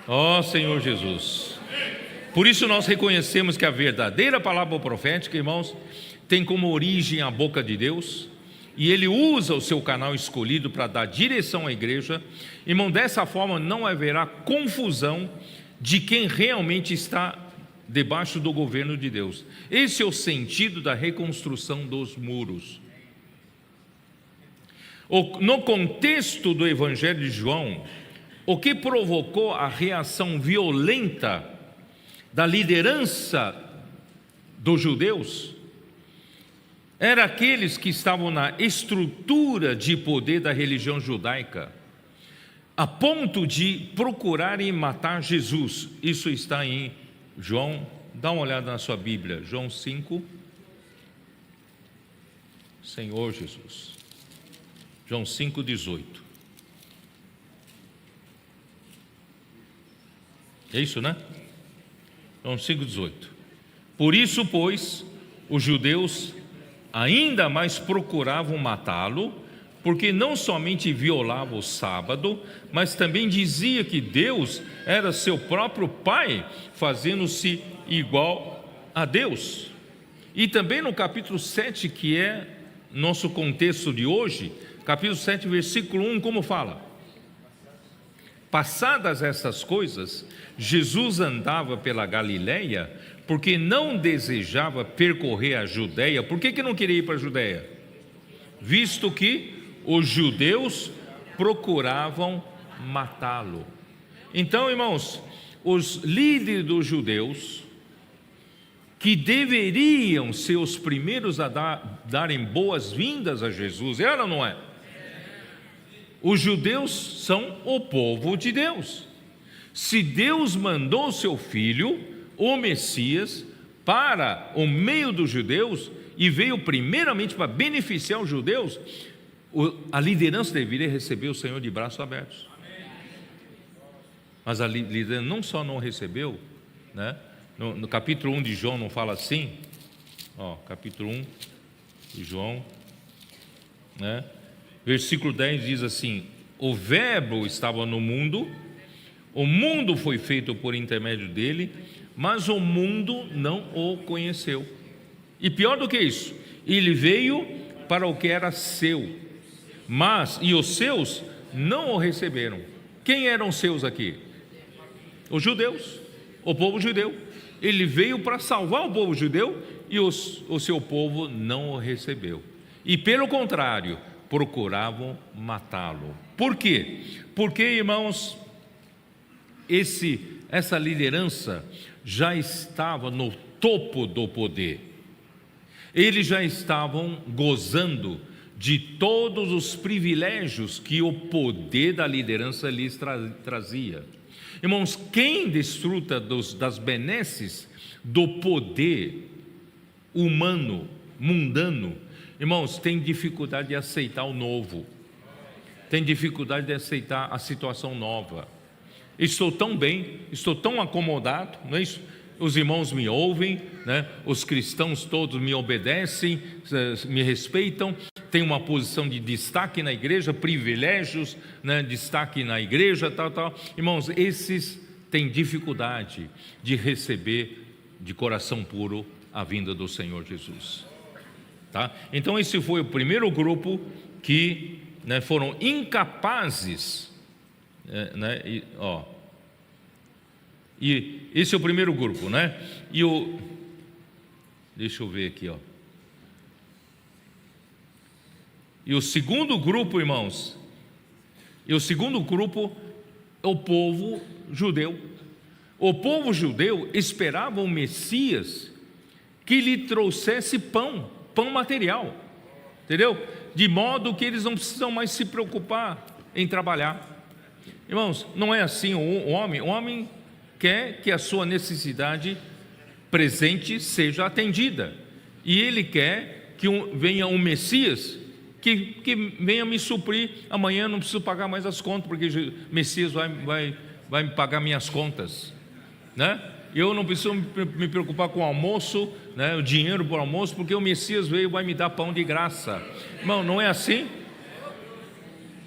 ó Senhor Jesus. Por isso nós reconhecemos que a verdadeira palavra profética, irmãos, tem como origem a boca de Deus, e Ele usa o seu canal escolhido para dar direção à igreja. Irmão, dessa forma não haverá confusão de quem realmente está debaixo do governo de Deus. Esse é o sentido da reconstrução dos muros. No contexto do Evangelho de João, o que provocou a reação violenta da liderança dos judeus era aqueles que estavam na estrutura de poder da religião judaica, a ponto de procurarem matar Jesus. Isso está em João, dá uma olhada na sua Bíblia, João 5, Senhor Jesus, João 5,18. É isso, né? João 5,18. Por isso, pois, os judeus ainda mais procuravam matá-lo, porque não somente violava o sábado, mas também dizia que Deus era seu próprio Pai, fazendo-se igual a Deus. E também no capítulo 7, que é nosso contexto de hoje, capítulo 7, versículo 1, como fala? Passadas essas coisas, Jesus andava pela Galileia, porque não desejava percorrer a Judeia. Por que não queria ir para a Judeia? Visto que os judeus procuravam matá-lo. Então, irmãos, os líderes dos judeus, que deveriam ser os primeiros a darem boas-vindas a Jesus, era ou não é? Os judeus são o povo de Deus. Se Deus mandou o seu filho, o Messias, para o meio dos judeus, e veio primeiramente para beneficiar os judeus, a liderança deveria receber o Senhor de braços abertos. Mas a liderança não só não recebeu, né? No capítulo 1 de João não fala assim, capítulo 1 de João, né? Versículo 10 diz assim: o verbo estava no mundo, o mundo foi feito por intermédio dele, mas o mundo não o conheceu. E pior do que isso, ele veio para o que era seu, e os seus não o receberam. Quem eram os seus aqui? Os judeus, o povo judeu. Ele veio para salvar o povo judeu, e o seu povo não o recebeu. E pelo contrário, procuravam matá-lo. Por quê? Porque, irmãos, essa liderança já estava no topo do poder. Eles já estavam gozando de todos os privilégios que o poder da liderança lhes trazia. Irmãos, quem desfruta das benesses do poder humano, mundano, irmãos, tem dificuldade de aceitar o novo, tem dificuldade de aceitar a situação nova. Estou tão bem, estou tão acomodado, não é isso? Os irmãos me ouvem, né? Os cristãos todos me obedecem, me respeitam, tenho uma posição de destaque na igreja, privilégios, né? Destaque na igreja, tal. Irmãos, esses têm dificuldade de receber de coração puro a vinda do Senhor Jesus. Tá? Então esse foi o primeiro grupo que, né, foram incapazes, né, e esse é o primeiro grupo, né? Deixa eu ver aqui, E o segundo grupo, irmãos, é o povo judeu. O povo judeu esperava um Messias que lhe trouxesse pão material, entendeu? De modo que eles não precisam mais se preocupar em trabalhar. Irmãos, não é assim. O homem quer que a sua necessidade presente seja atendida, e ele quer que venha um Messias que venha me suprir. Amanhã eu não preciso pagar mais as contas, porque o Messias vai me pagar minhas contas, né? Eu não preciso me preocupar com o almoço, né, o dinheiro para o almoço, porque o Messias veio e vai me dar pão de graça. Irmão, não é assim?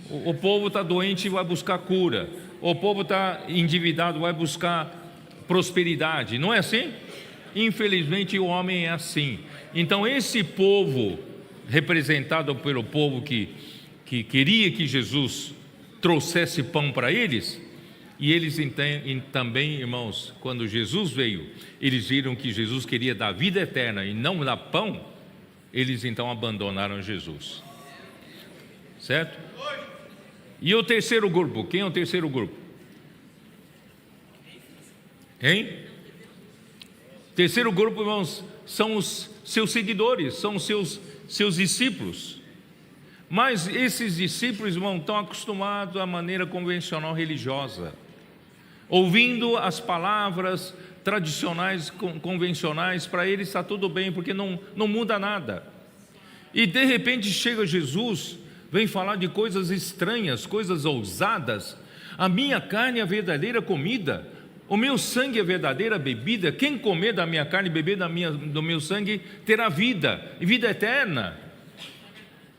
O povo está doente e vai buscar cura. O povo está endividado, vai buscar prosperidade. Não é assim? Infelizmente o homem é assim. Então esse povo, representado pelo povo que queria que Jesus trouxesse pão para eles, e eles também, irmãos, quando Jesus veio, eles viram que Jesus queria dar vida eterna e não dar pão, eles então abandonaram Jesus, certo? E o terceiro grupo, quem é o terceiro grupo? Hein? Terceiro grupo, irmãos, são os seus seguidores, são os seus discípulos. Mas esses discípulos, irmão, estão acostumados à maneira convencional religiosa, ouvindo as palavras tradicionais, convencionais. Para eles está tudo bem, porque não muda nada. E de repente chega Jesus, vem falar de coisas estranhas, coisas ousadas. A minha carne é a verdadeira comida, o meu sangue é a verdadeira bebida. Quem comer da minha carne e beber do meu sangue terá vida, e vida eterna.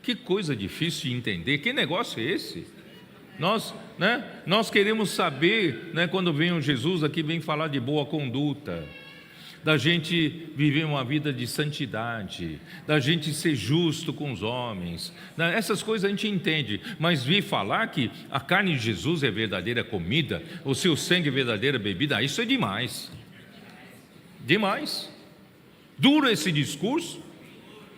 Que coisa difícil de entender, que negócio é esse? Nós queremos saber, né, quando vem um Jesus aqui, vem falar de boa conduta, da gente viver uma vida de santidade, da gente ser justo com os homens, né? Essas coisas a gente entende, mas vir falar que a carne de Jesus é verdadeira comida, o seu sangue é verdadeira bebida, isso é demais, demais. Duro esse discurso.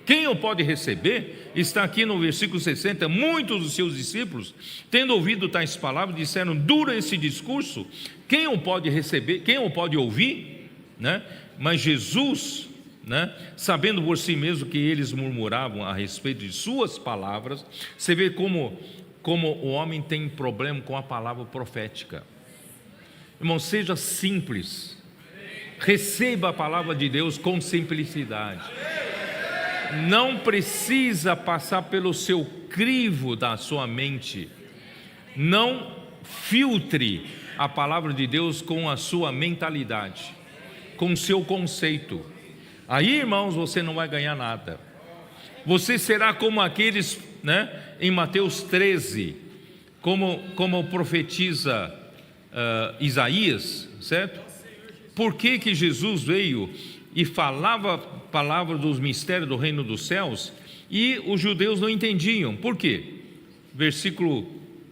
Quem o pode receber? Está aqui no versículo 60. Muitos dos seus discípulos, tendo ouvido tais palavras, disseram: duro esse discurso, quem o pode receber? Quem o pode ouvir? Né? Mas Jesus, né, sabendo por si mesmo que eles murmuravam a respeito de suas palavras, você vê como o homem tem problema com a palavra profética. Irmão, seja simples, receba a palavra de Deus com simplicidade. Não precisa passar pelo seu crivo da sua mente. Não filtre a palavra de Deus com a sua mentalidade, com o seu conceito. Aí, irmãos, você não vai ganhar nada. Você será como aqueles, né, em Mateus 13, como profetiza Isaías, certo? Por que Jesus veio e falava palavra dos mistérios do reino dos céus, e os judeus não entendiam? Por quê?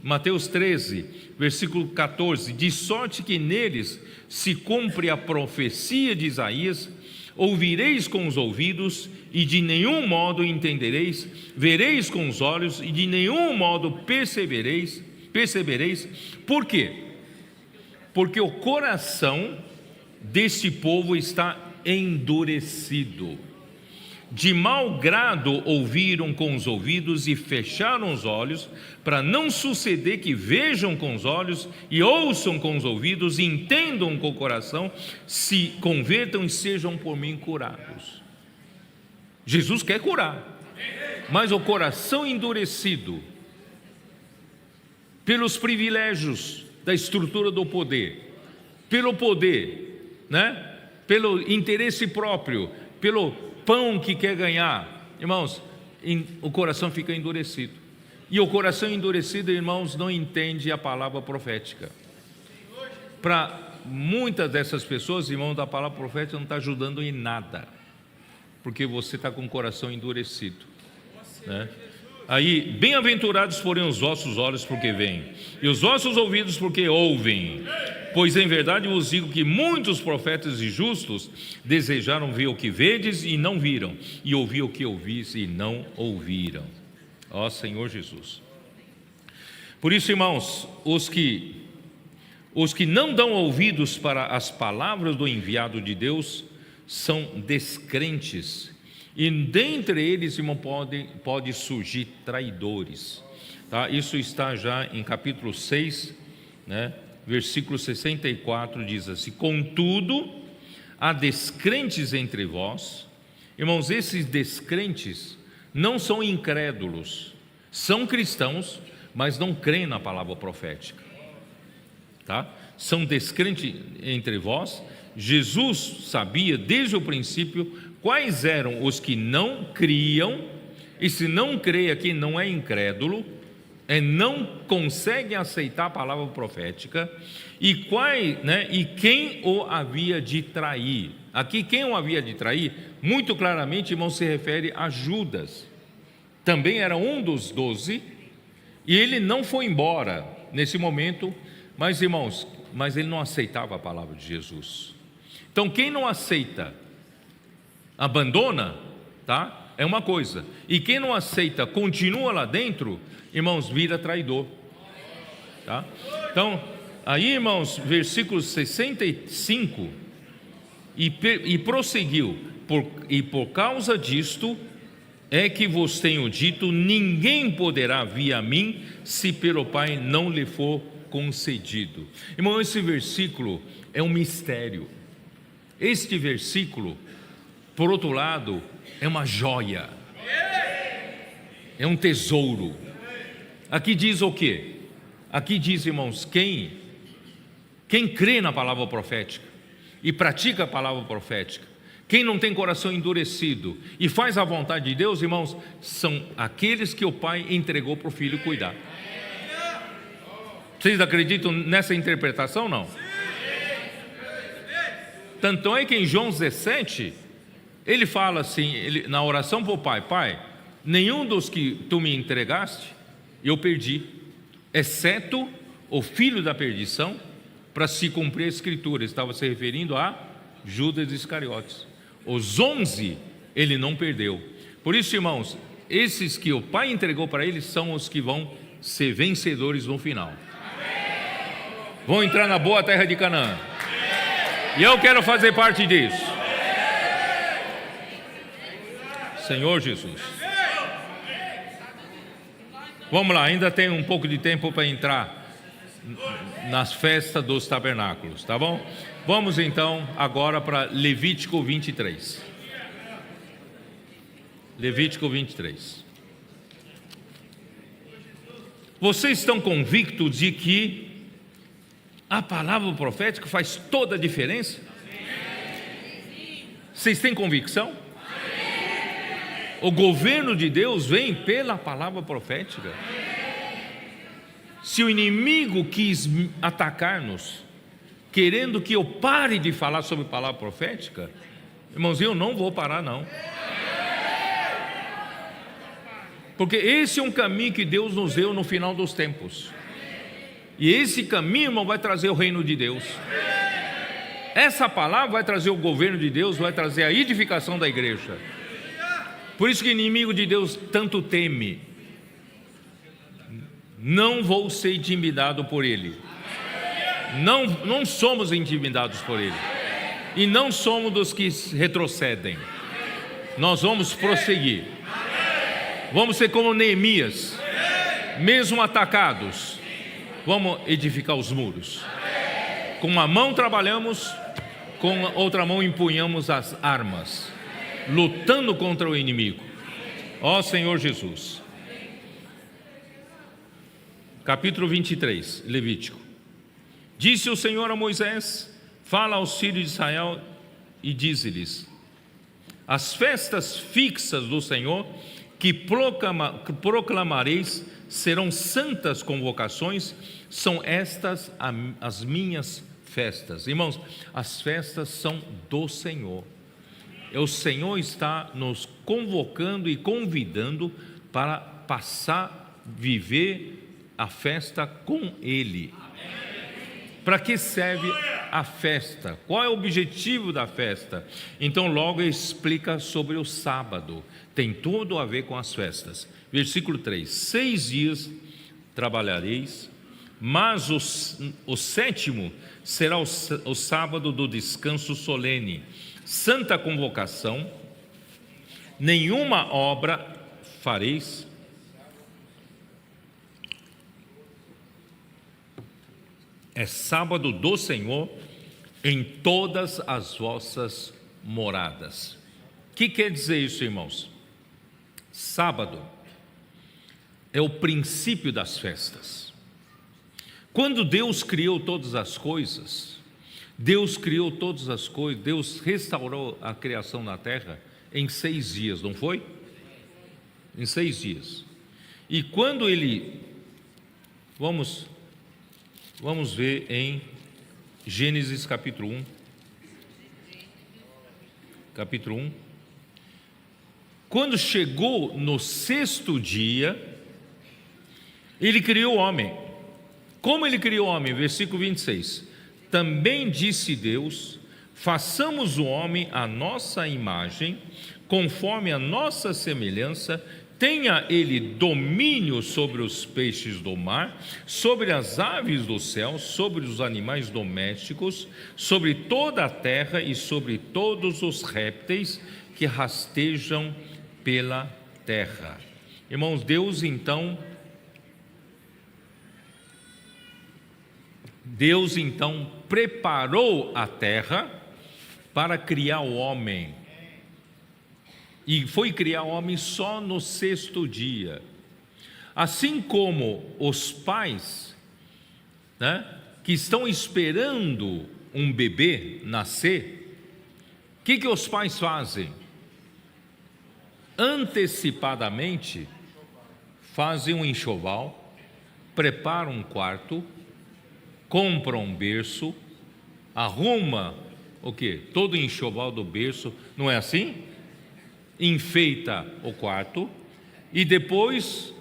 Mateus 13, versículo 14: de sorte que neles se cumpre a profecia de Isaías: ouvireis com os ouvidos e de nenhum modo entendereis, vereis com os olhos e de nenhum modo percebereis. Por quê? Porque o coração deste povo está endurecido. De mau grado ouviram com os ouvidos e fecharam os olhos, para não suceder que vejam com os olhos e ouçam com os ouvidos e entendam com o coração, se convertam e sejam por mim curados. Jesus quer curar, mas o coração endurecido pelos privilégios da estrutura do poder, pelo poder, né? Pelo interesse próprio, pelo pão que quer ganhar, irmãos, o coração fica endurecido. E o coração endurecido, irmãos, não entende a palavra profética. Para muitas dessas pessoas, irmãos, a palavra profética não está ajudando em nada, porque você está com o coração endurecido, né? Aí, bem-aventurados forem os vossos olhos porque veem, e os vossos ouvidos porque ouvem. Pois em verdade vos digo que muitos profetas e justos desejaram ver o que vedes e não viram, e ouvir o que ouvis e não ouviram. Ó Senhor Jesus. Por isso, irmãos, os que não dão ouvidos para as palavras do enviado de Deus são descrentes, e dentre eles, irmão, pode surgir traidores, tá? Isso está já em capítulo 6, né? Versículo 64, diz assim: contudo, há descrentes entre vós. Irmãos, esses descrentes não são incrédulos, são cristãos, mas não creem na palavra profética, tá? São descrentes entre vós. Jesus sabia desde o princípio quais eram os que não criam, e se não crê aqui não é incrédulo, não consegue aceitar a palavra profética, e quem o havia de trair. Aqui quem o havia de trair, muito claramente, irmão, se refere a Judas. Também era um dos 12, e ele não foi embora nesse momento, mas irmãos, ele não aceitava a palavra de Jesus. Então quem não aceita, abandona, tá? É uma coisa, e quem não aceita, continua lá dentro, irmãos, vira traidor, tá? Então, aí, irmãos, versículo 65, e prosseguiu, por causa disto é que vos tenho dito: ninguém poderá vir a mim, se pelo Pai não lhe for concedido. Irmão, esse versículo é um mistério. Este versículo, por outro lado, é uma joia, é um tesouro. Aqui diz o quê? Aqui diz, irmãos, quem crê na palavra profética e pratica a palavra profética, quem não tem coração endurecido e faz a vontade de Deus, irmãos, são aqueles que o Pai entregou para o Filho cuidar. Vocês acreditam nessa interpretação, não? Tanto é que em João 17, ele fala assim, na oração para o Pai: Pai, nenhum dos que tu me entregaste eu perdi, exceto o filho da perdição, para se cumprir a escritura. Ele estava se referindo a Judas Iscariotes. Os 11 ele não perdeu. Por isso, irmãos, esses que o Pai entregou para ele são os que vão ser vencedores no final, vão entrar na boa terra de Canaã. E eu quero fazer parte disso. Senhor Jesus. Vamos lá, ainda tem um pouco de tempo para entrar nas festas dos tabernáculos, tá bom? Vamos então agora para Levítico 23. Levítico 23. Vocês estão convictos de que a palavra profética faz toda a diferença? Vocês têm convicção? O governo de Deus vem pela palavra profética. Se o inimigo quis atacar-nos, querendo que eu pare de falar sobre a palavra profética, irmãos, eu não vou parar, não. Porque esse é um caminho que Deus nos deu no final dos tempos. E esse caminho, irmão, vai trazer o reino de Deus. Essa palavra vai trazer o governo de Deus, vai trazer a edificação da igreja. Por isso que o inimigo de Deus tanto teme. Não vou ser intimidado por ele. Não somos intimidados por ele. E não somos dos que retrocedem. Nós vamos prosseguir. Vamos ser como Neemias. Mesmo atacados, vamos edificar os muros. Com uma mão trabalhamos, com a outra mão empunhamos as armas, lutando contra o inimigo. Ó Senhor Jesus. Capítulo 23, Levítico. Disse o Senhor a Moisés: fala aos filhos de Israel e dize-lhes: as festas fixas do Senhor que proclamareis serão santas convocações, são estas as minhas festas. Irmãos, as festas são do Senhor. O Senhor está nos convocando e convidando para passar, viver a festa com Ele. Para que serve a festa? Qual é o objetivo da festa? Então logo explica sobre o sábado, tem tudo a ver com as festas. Versículo 3: 6 dias trabalhareis, mas o sétimo será o sábado do descanso solene, santa convocação, nenhuma obra fareis. É sábado do Senhor em todas as vossas moradas. O que quer dizer isso, irmãos? Sábado é o princípio das festas. Quando Deus criou todas as coisas, Deus restaurou a criação na terra em 6 dias, não foi? Em 6 dias. E quando vamos ver em Gênesis capítulo 1. Quando chegou no 6º dia, Ele criou o homem. Como Ele criou o homem? Versículo 26. Também disse Deus: façamos o homem à nossa imagem, conforme a nossa semelhança, tenha ele domínio sobre os peixes do mar, sobre as aves do céu, sobre os animais domésticos, sobre toda a terra e sobre todos os répteis que rastejam pela terra. Irmãos, Deus então preparou a terra para criar o homem. E foi criar o homem só no 6º dia. Assim como os pais, que estão esperando um bebê nascer, o que os pais fazem? Antecipadamente fazem um enxoval, preparam um quarto, compram um berço, arruma o quê? Todo o enxoval do berço, não é assim? Enfeita o quarto e depois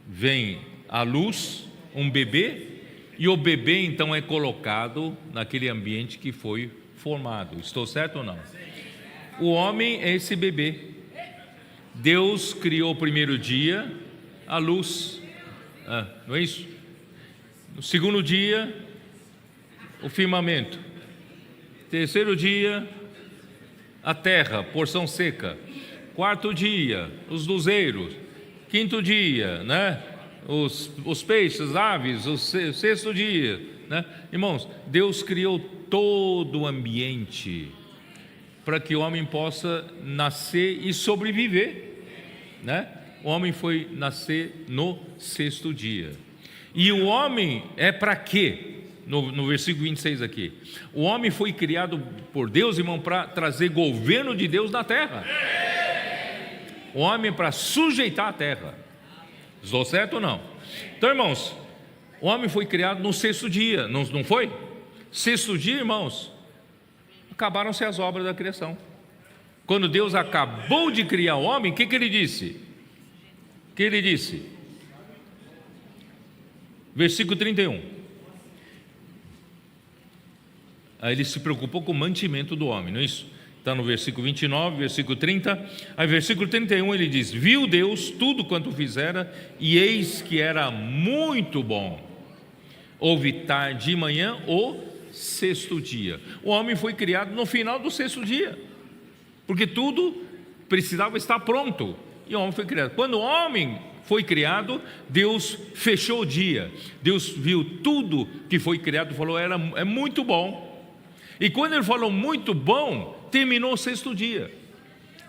vem à luz um bebê, e o bebê então é colocado naquele ambiente que foi formado. Estou certo ou não? O homem é esse bebê. Deus criou o primeiro dia a luz, não é isso? No 2º dia o firmamento, 3º dia a terra, porção seca, 4º dia os luzeiros, 5º dia, os peixes, as aves, o 6º dia, Irmãos, Deus criou todo o ambiente para que o homem possa nascer e sobreviver, O homem foi nascer no 6º dia. E o homem é para quê? No versículo 26 aqui, o homem foi criado por Deus, irmão, para trazer governo de Deus na terra. O homem é para sujeitar a terra. Estou certo ou não? Então, irmãos, o homem foi criado no 6º dia, não foi? 6º dia, irmãos, acabaram-se as obras da criação. Quando Deus acabou de criar o homem, o que ele disse? O que ele disse? Versículo 31. Aí ele se preocupou com o mantimento do homem, não é isso? Está no versículo 29, versículo 30. Aí versículo 31 ele diz: viu Deus tudo quanto fizera, e eis que era muito bom. Houve tarde e manhã o 6º dia. O homem foi criado no final do 6º dia, porque tudo precisava estar pronto, e o homem foi criado. Quando o homem foi criado, Deus fechou o dia. Deus viu tudo que foi criado e falou: é muito bom. E quando ele falou muito bom, terminou o 6º dia.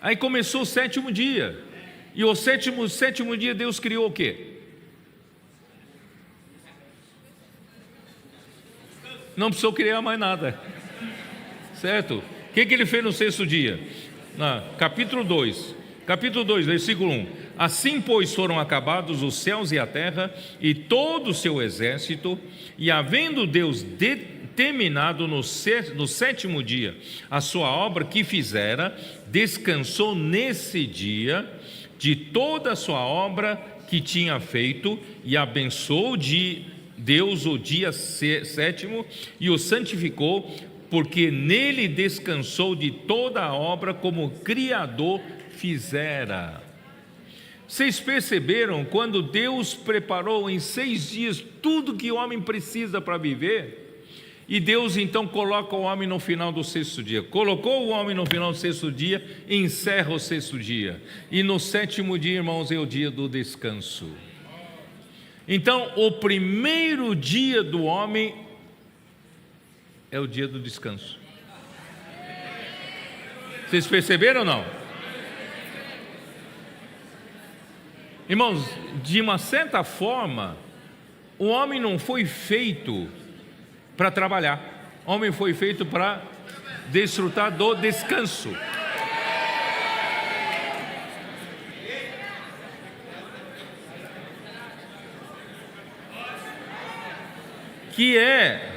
Aí começou o 7º dia. E o sétimo dia Deus criou o quê? Não precisou criar mais nada. Certo? O que ele fez no 6º dia? Capítulo 2, versículo 1. Assim, pois, foram acabados os céus e a terra e todo o seu exército, e havendo Deus terminado no 7º dia a sua obra que fizera, descansou nesse dia de toda a sua obra que tinha feito, e abençoou Deus o dia sétimo e o santificou, porque nele descansou de toda a obra como o Criador fizera. Vocês perceberam quando Deus preparou em 6 dias tudo que o homem precisa para viver? E Deus então coloca o homem no final do 6º dia. Colocou o homem no final do 6º dia, encerra o 6º dia. E no 7º dia, irmãos, é o dia do descanso. Então, o primeiro dia do homem é o dia do descanso. Vocês perceberam ou não? Irmãos, de uma certa forma, o homem não foi feito para trabalhar. O homem foi feito para desfrutar do descanso. Que é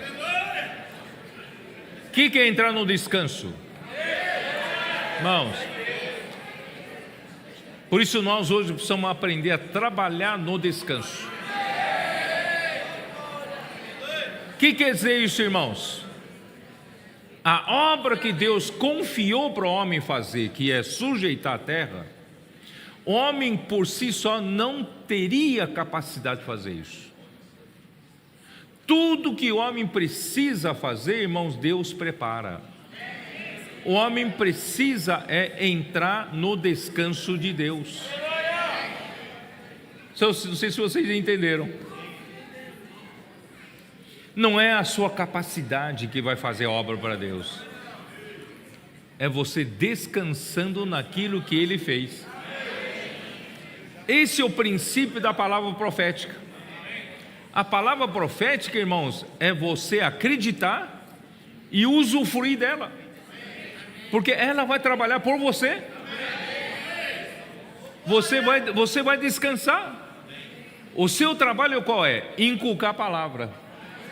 entrar no descanso? Irmãos, por isso nós hoje precisamos aprender a trabalhar no descanso. O que quer dizer isso, irmãos? A obra que Deus confiou para o homem fazer, que é sujeitar a terra, o homem por si só não teria capacidade de fazer isso. Tudo que o homem precisa fazer, irmãos, Deus prepara. O homem precisa entrar no descanso de Deus. Não sei se vocês entenderam. Não é a sua capacidade que vai fazer a obra para Deus. É você descansando naquilo que Ele fez. Esse é o princípio da palavra profética. A palavra profética, irmãos, é você acreditar e usufruir dela. Porque ela vai trabalhar por você. Você vai descansar. O seu trabalho qual é? Inculcar a palavra.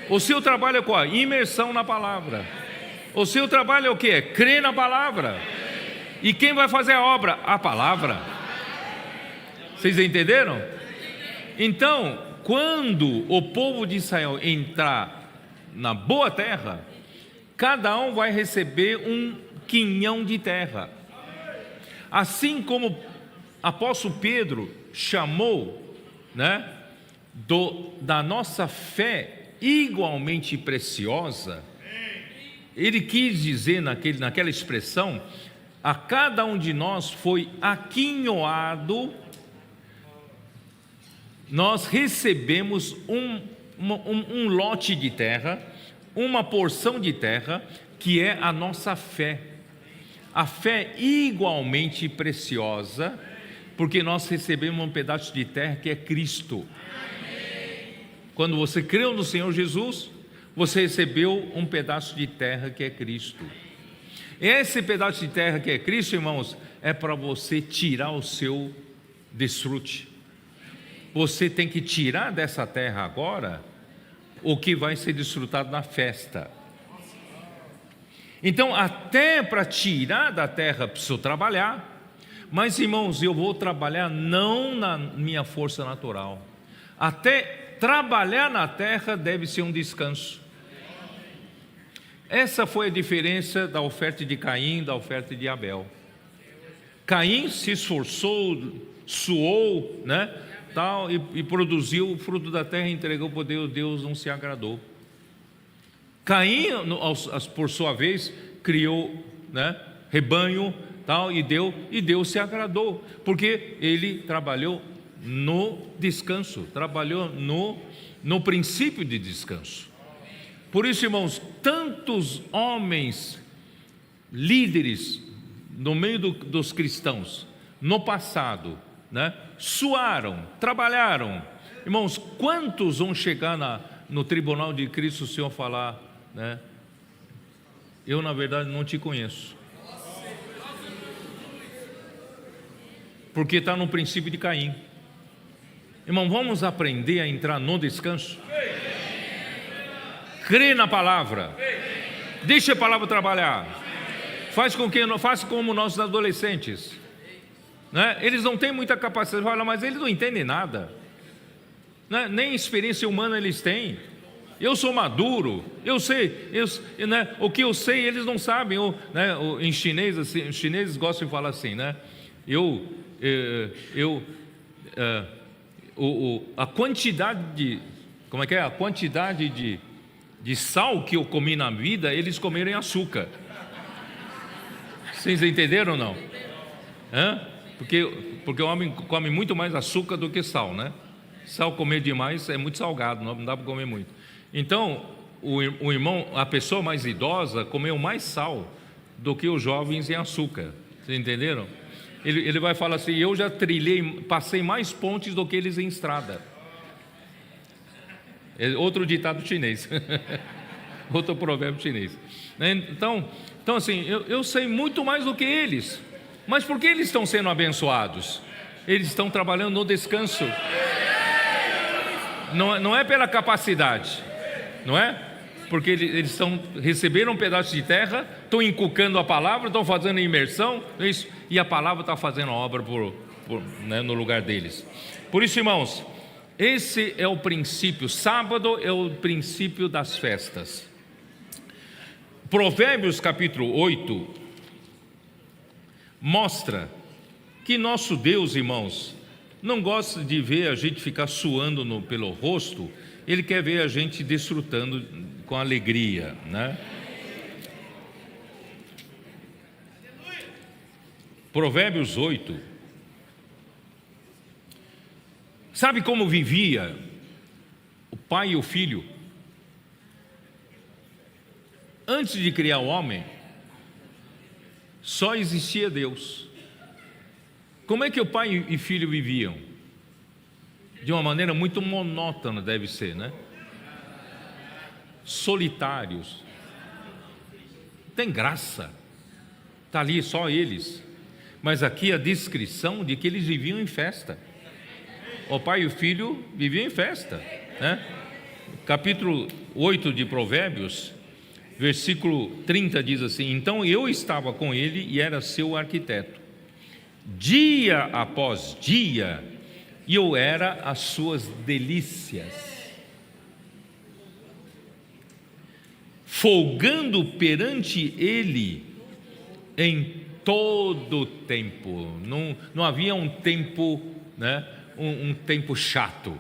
O seu trabalho é qual? Imersão na palavra. O seu trabalho é o que? Crer na palavra. E quem vai fazer a obra? A palavra. Vocês entenderam? Então, quando o povo de Israel entrar na boa terra, cada um vai receber um quinhão de terra. Assim como o apóstolo Pedro chamou, da nossa fé igualmente preciosa, ele quis dizer naquela expressão, a cada um de nós foi aquinhoado, nós recebemos um lote de terra, uma porção de terra, que é a nossa fé. A fé igualmente preciosa, porque nós recebemos um pedaço de terra que é Cristo. Quando você creu no Senhor Jesus, você recebeu um pedaço de terra que é Cristo. Esse pedaço de terra que é Cristo, irmãos, é para você tirar o seu desfrute. Você tem que tirar dessa terra agora o que vai ser desfrutado na festa. Então, até para tirar da terra preciso trabalhar, mas irmãos, eu vou trabalhar não na minha força natural. Até trabalhar na terra deve ser um descanso. Essa foi a diferença da oferta de Caim e da oferta de Abel. Caim se esforçou, suou, tal, e produziu o fruto da terra e entregou para Deus. Deus não se agradou. Caim, por sua vez, criou rebanho, tal, e Deus se agradou, porque ele trabalhou no descanso, trabalhou no princípio de descanso. Por isso, irmãos, tantos homens líderes no meio dos cristãos no passado, suaram, trabalharam. Irmãos, quantos vão chegar no tribunal de Cristo, o Senhor falar, eu na verdade não te conheço, porque está no princípio de Caim. Irmão, vamos aprender a entrar no descanso. Crê na palavra. Deixa a palavra trabalhar. Faça como nossos adolescentes. Eles não têm muita capacidade de falar, mas eles não entendem nada. né? Nem experiência humana eles têm. Eu sou maduro, eu sei, né? O que eu sei eles não sabem. Né? Em chinês, assim, os chineses gostam de falar assim, né? A quantidade de, como é que é? A quantidade de sal que eu comi na vida, eles comeram em açúcar. Vocês entenderam ou não? Porque o homem come muito mais açúcar do que sal, né? Sal comer demais é muito salgado, não dá para comer muito. Então, o irmão, a pessoa mais idosa comeu mais sal do que os jovens em açúcar. Vocês entenderam? Ele vai falar assim: eu já passei mais pontes do que eles em estrada. É outro ditado chinês. Outro provérbio chinês. Então assim, eu sei muito mais do que eles. Mas por que eles estão sendo abençoados? Eles estão trabalhando no descanso. Não é pela capacidade, não é? Porque eles receberam um pedaço de terra, estão inculcando a palavra, estão fazendo imersão, isso, e a palavra está fazendo a obra né, no lugar deles. Por isso, irmãos, esse é o princípio. Sábado é o princípio das festas. Provérbios capítulo 8 mostra que nosso Deus, irmãos, não gosta de ver a gente ficar suando pelo rosto. Ele quer ver a gente desfrutando com alegria, né? Provérbios 8. Sabe como vivia o pai e o filho? Antes de criar o homem, só existia Deus. Como é que o pai e filho viviam? De uma maneira muito monótona, deve ser, né? Solitários. Tem graça. Está ali só eles. Mas aqui a descrição de que eles viviam em festa. O pai e o filho viviam em festa, né? Capítulo 8 de Provérbios, versículo 30 diz assim: então eu estava com ele e era seu arquiteto, dia após dia, e eu era as suas delícias, folgando perante ele em todo o tempo. Não havia um tempo, né? Um tempo chato.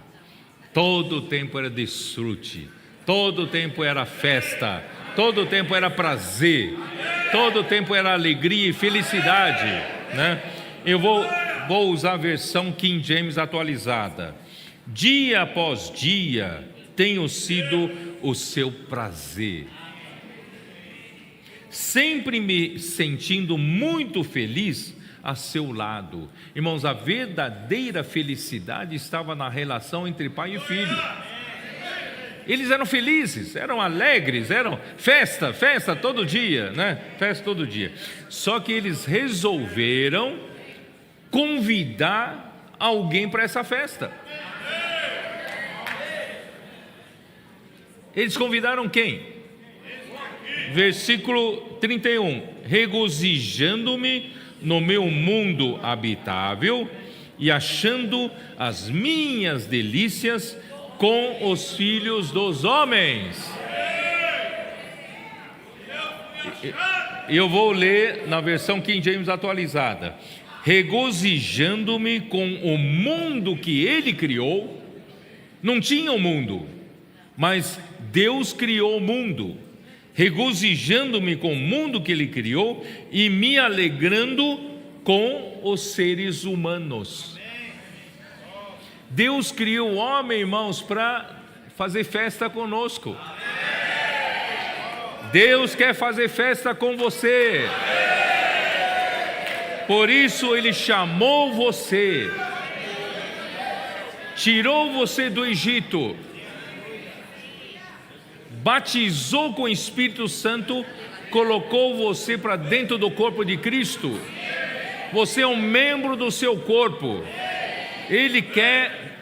Todo o tempo era desfrute, todo o tempo era festa, todo o tempo era prazer, todo o tempo era alegria e felicidade, né? Eu vou usar a versão King James atualizada. Dia após dia tenho sido o seu prazer, sempre me sentindo muito feliz a seu lado. Irmãos, a verdadeira felicidade estava na relação entre pai e filho. Eles eram felizes, eram alegres, eram festa todo dia, né? Festa todo dia. Só que eles resolveram convidar alguém para essa festa. Eles convidaram quem? Versículo 31: regozijando-me no meu mundo habitável e achando as minhas delícias com os filhos dos homens. Eu vou ler na versão King James atualizada: regozijando-me com o mundo que ele criou. Não tinha o mundo, mas Deus criou o mundo. Regozijando-me com o mundo que ele criou e me alegrando com os seres humanos. Deus criou o homem, irmãos, para fazer festa conosco. Deus quer fazer festa com você. Por isso ele chamou você, tirou você do Egito, batizou com o Espírito Santo, colocou você para dentro do corpo de Cristo. Você é um membro do seu corpo. Ele quer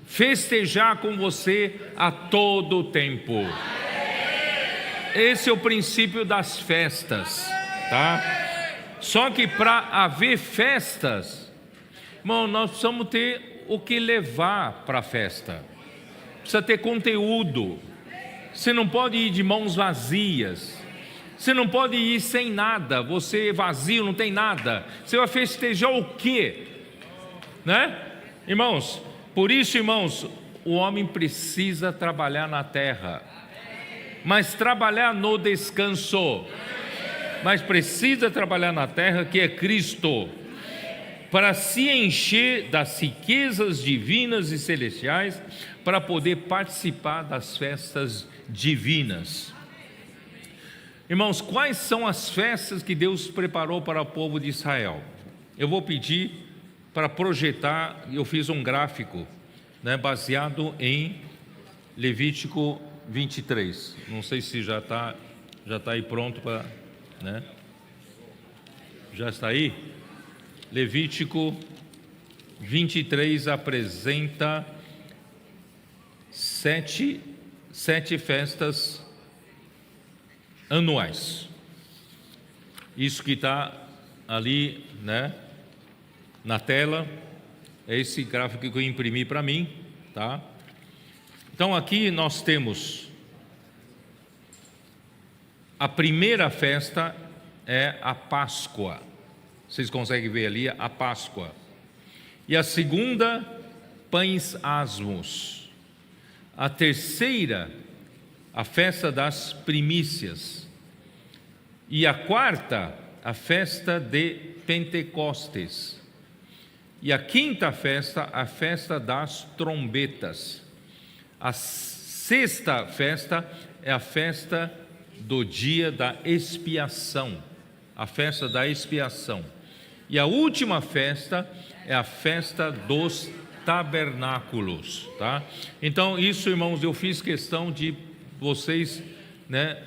festejar com você a todo tempo. Esse é o princípio das festas, tá? Só que para haver festas, irmão, nós precisamos ter o que levar para a festa, precisa ter conteúdo. Você não pode ir de mãos vazias, você não pode ir sem nada, você vazio, não tem nada. Você vai festejar o quê? Né? Irmãos, por isso, irmãos, o homem precisa trabalhar na terra, mas trabalhar no descanso. Mas precisa trabalhar na terra, que é Cristo, para se encher das riquezas divinas e celestiais, para poder participar das festas divinas. Irmãos, quais são as festas que Deus preparou para o povo de Israel? Eu vou pedir para projetar, eu fiz um gráfico, né, baseado em Levítico 23. Não sei se já está aí pronto para, né? Já está aí? Levítico 23 apresenta sete festas anuais. Isso que está ali, né, na tela, é esse gráfico que eu imprimi para mim, tá? Então aqui nós temos a primeira festa é a Páscoa. Vocês conseguem ver ali a Páscoa. E a segunda, pães asmos. A terceira, a festa das primícias. E a quarta, a festa de Pentecostes. E a quinta festa, a festa das trombetas. A sexta festa é a festa do dia da expiação. A festa da expiação. E a última festa é a festa dos tabernáculos, tá? Então isso, irmãos, eu fiz questão de vocês, né,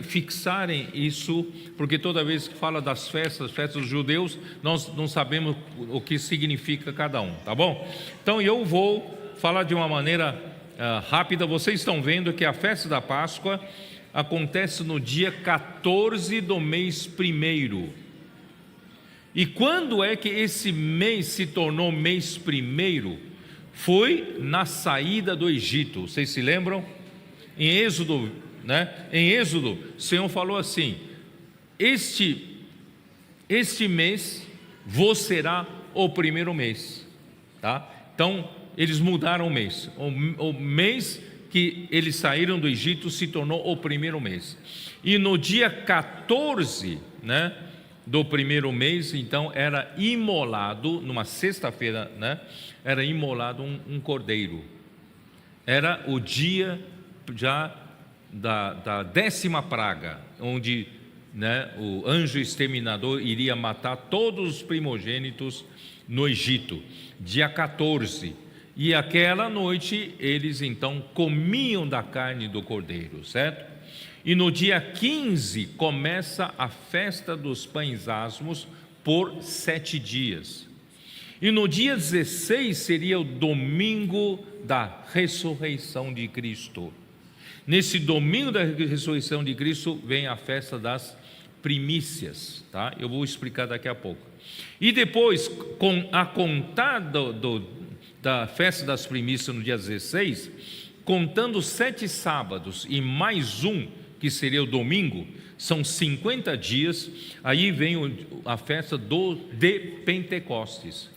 fixarem isso, porque toda vez que fala das festas dos judeus, nós não sabemos o que significa cada um, tá bom? Então eu vou falar de uma maneira rápida. Vocês estão vendo que a festa da Páscoa acontece no dia 14 do mês primeiro. E quando é que esse mês se tornou mês primeiro? Foi na saída do Egito. Vocês se lembram? Em Êxodo, né? Em Êxodo, o Senhor falou assim: este mês vos será o primeiro mês, tá? Então eles mudaram o mês. O mês que eles saíram do Egito se tornou o primeiro mês. E no dia 14, né, do primeiro mês, então era imolado, numa sexta-feira, né, era imolado um cordeiro. Era o dia já da 10ª praga, onde, né, o anjo exterminador iria matar todos os primogênitos no Egito, dia 14. E aquela noite eles então comiam da carne do cordeiro, certo? E no dia 15 começa a festa dos pães asmos por 7 dias. E no dia 16 seria o domingo da ressurreição de Cristo. Nesse domingo da ressurreição de Cristo vem a festa das primícias, tá? Eu vou explicar daqui a pouco. E depois, com a contar da festa das primícias no dia 16, contando 7 sábados e mais um, que seria o domingo, são 50 dias, aí vem a festa de Pentecostes.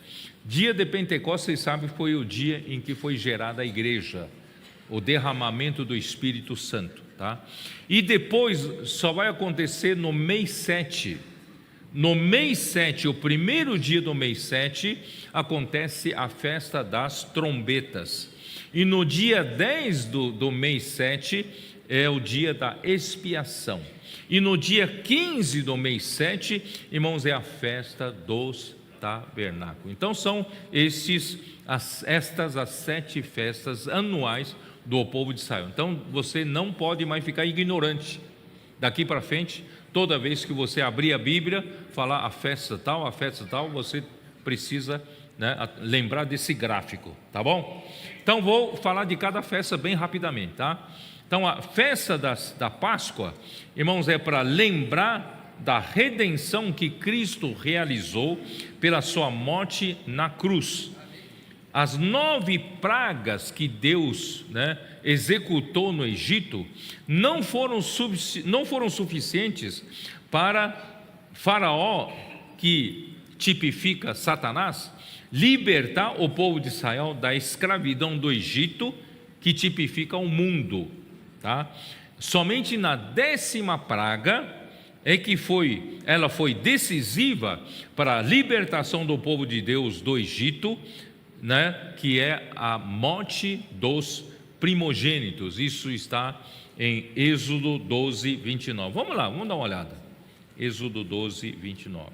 Dia de Pentecostes, vocês sabem, foi o dia em que foi gerada a igreja, o derramamento do Espírito Santo, tá? E depois só vai acontecer no mês 7. No mês 7, o primeiro dia do mês 7, acontece a festa das trombetas. E no dia 10 do mês 7 é o dia da expiação. E no dia 15 do mês 7, irmãos, é a festa dos tabernáculos. Então são estas as 7 festas anuais do povo de Israel. Então você não pode mais ficar ignorante. Daqui para frente, toda vez que você abrir a Bíblia, falar a festa tal, você precisa, né, lembrar desse gráfico, tá bom? Então vou falar de cada festa bem rapidamente, tá? Então a festa da Páscoa, irmãos, é para lembrar da redenção que Cristo realizou pela sua morte na cruz. as 9 pragas que Deus, executou no Egito não foram suficientes para Faraó, que tipifica Satanás, libertar o povo de Israel da escravidão do Egito, que tipifica o mundo, tá? Somente na 10ª praga é que ela foi decisiva para a libertação do povo de Deus do Egito, que é a morte dos primogênitos. Isso está em Êxodo 12, 29. Vamos lá, vamos dar uma olhada. Êxodo 12, 29.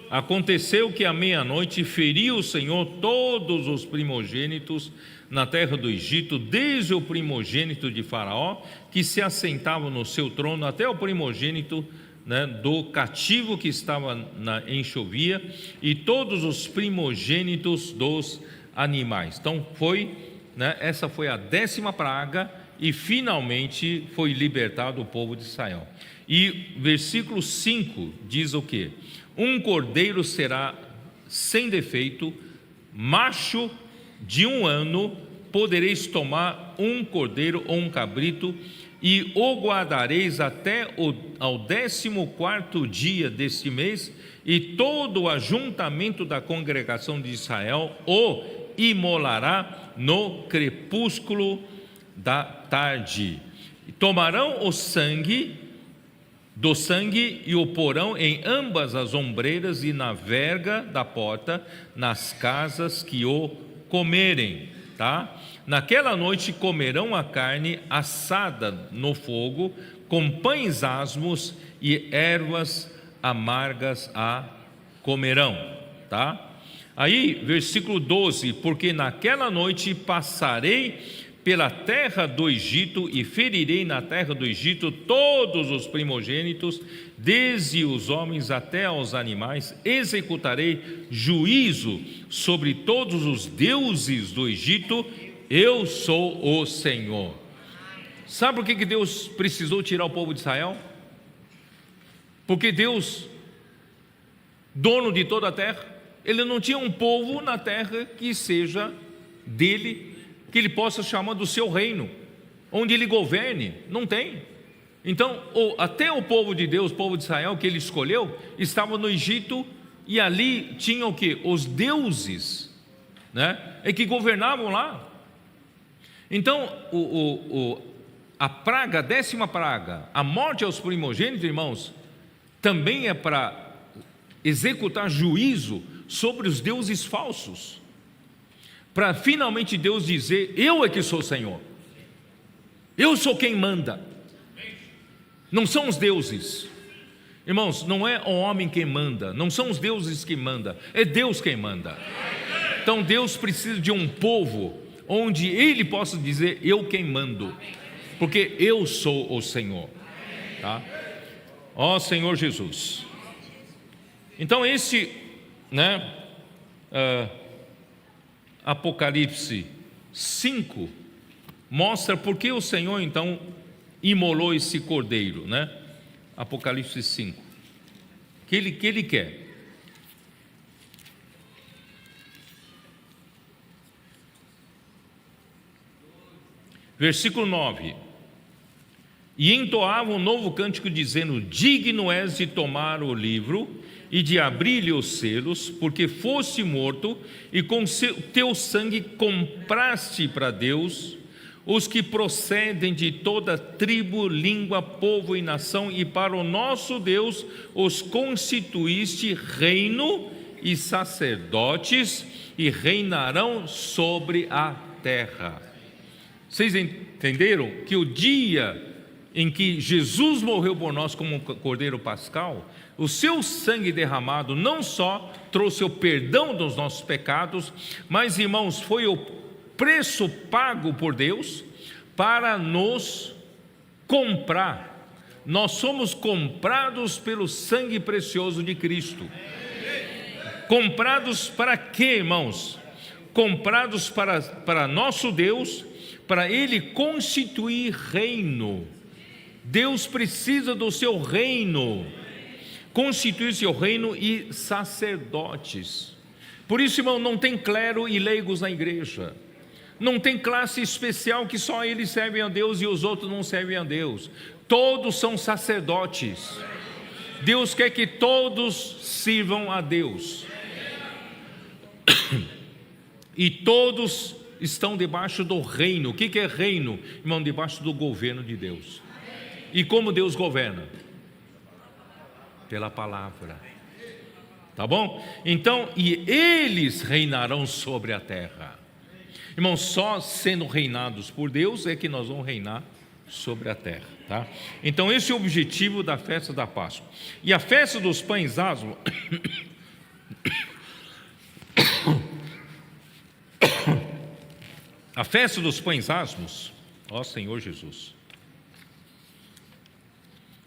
Aconteceu que à meia-noite feriu o Senhor todos os primogênitos na terra do Egito, desde o primogênito de Faraó, que se assentava no seu trono, até o primogênito do cativo que estava na enxovia, e todos os primogênitos dos animais. Então essa foi a 10ª praga, e finalmente foi libertado o povo de Israel. E versículo 5 diz o quê? Um cordeiro será sem defeito, macho de 1 ano, podereis tomar um cordeiro ou um cabrito, e o guardareis até ao 14º dia deste mês, e todo o ajuntamento da congregação de Israel o imolará no crepúsculo da tarde. Tomarão o sangue e o porão em ambas as ombreiras e na verga da porta, nas casas que o comerem, tá? Naquela noite comerão a carne assada no fogo, com pães asmos e ervas amargas a comerão, tá? Aí, versículo 12: porque naquela noite passarei pela terra do Egito e ferirei na terra do Egito todos os primogênitos, desde os homens até aos animais, executarei juízo sobre todos os deuses do Egito, eu sou o Senhor. Sabe por que Deus precisou tirar o povo de Israel? Porque Deus, dono de toda a terra, Ele não tinha um povo na terra que seja dele, que Ele possa chamar do seu reino, onde Ele governe. Não tem. Então até o povo de Deus, o povo de Israel que Ele escolheu, estava no Egito, e ali tinham o quê? Os deuses, que governavam lá. Então a praga, a 10ª praga, a morte aos primogênitos, irmãos, também é para executar juízo sobre os deuses falsos, para finalmente Deus dizer: eu é que sou o Senhor, eu sou quem manda, não são os deuses. Irmãos, não é o homem quem manda, não são os deuses que mandam, é Deus quem manda. Então Deus precisa de um povo onde Ele possa dizer: eu quem mando, porque eu sou o Senhor, tá? Ó Senhor Jesus. Então Apocalipse 5 mostra por que o Senhor então imolou esse cordeiro, Apocalipse 5, que ele quer. Versículo 9: e entoava um novo cântico dizendo: digno és de tomar o livro e de abrir-lhe os selos, porque foste morto e com teu sangue compraste para Deus os que procedem de toda tribo, língua, povo e nação, e para o nosso Deus os constituíste reino e sacerdotes, e reinarão sobre a terra. Vocês entenderam que o dia em que Jesus morreu por nós como um cordeiro pascal, o seu sangue derramado não só trouxe o perdão dos nossos pecados, mas, irmãos, foi o preço pago por Deus para nos comprar. Nós somos comprados pelo sangue precioso de Cristo. Comprados para quê, irmãos? Comprados para nosso Deus, para Ele constituir reino. Deus precisa do seu reino. constituir seu reino e sacerdotes. Por isso, irmão, não tem clero e leigos na igreja. Não tem classe especial que só eles servem a Deus e os outros não servem a Deus. Todos são sacerdotes. Deus quer que todos sirvam a Deus. E todos estão debaixo do reino. O que é reino? Irmão, debaixo do governo de Deus. E como Deus governa? Pela palavra. Tá bom? Então, e eles reinarão sobre a terra. Irmão, só sendo reinados por Deus é que nós vamos reinar sobre a terra, tá? Então esse é o objetivo da festa da Páscoa. E a festa dos pães asmos a festa dos pães asmos, ó Senhor Jesus,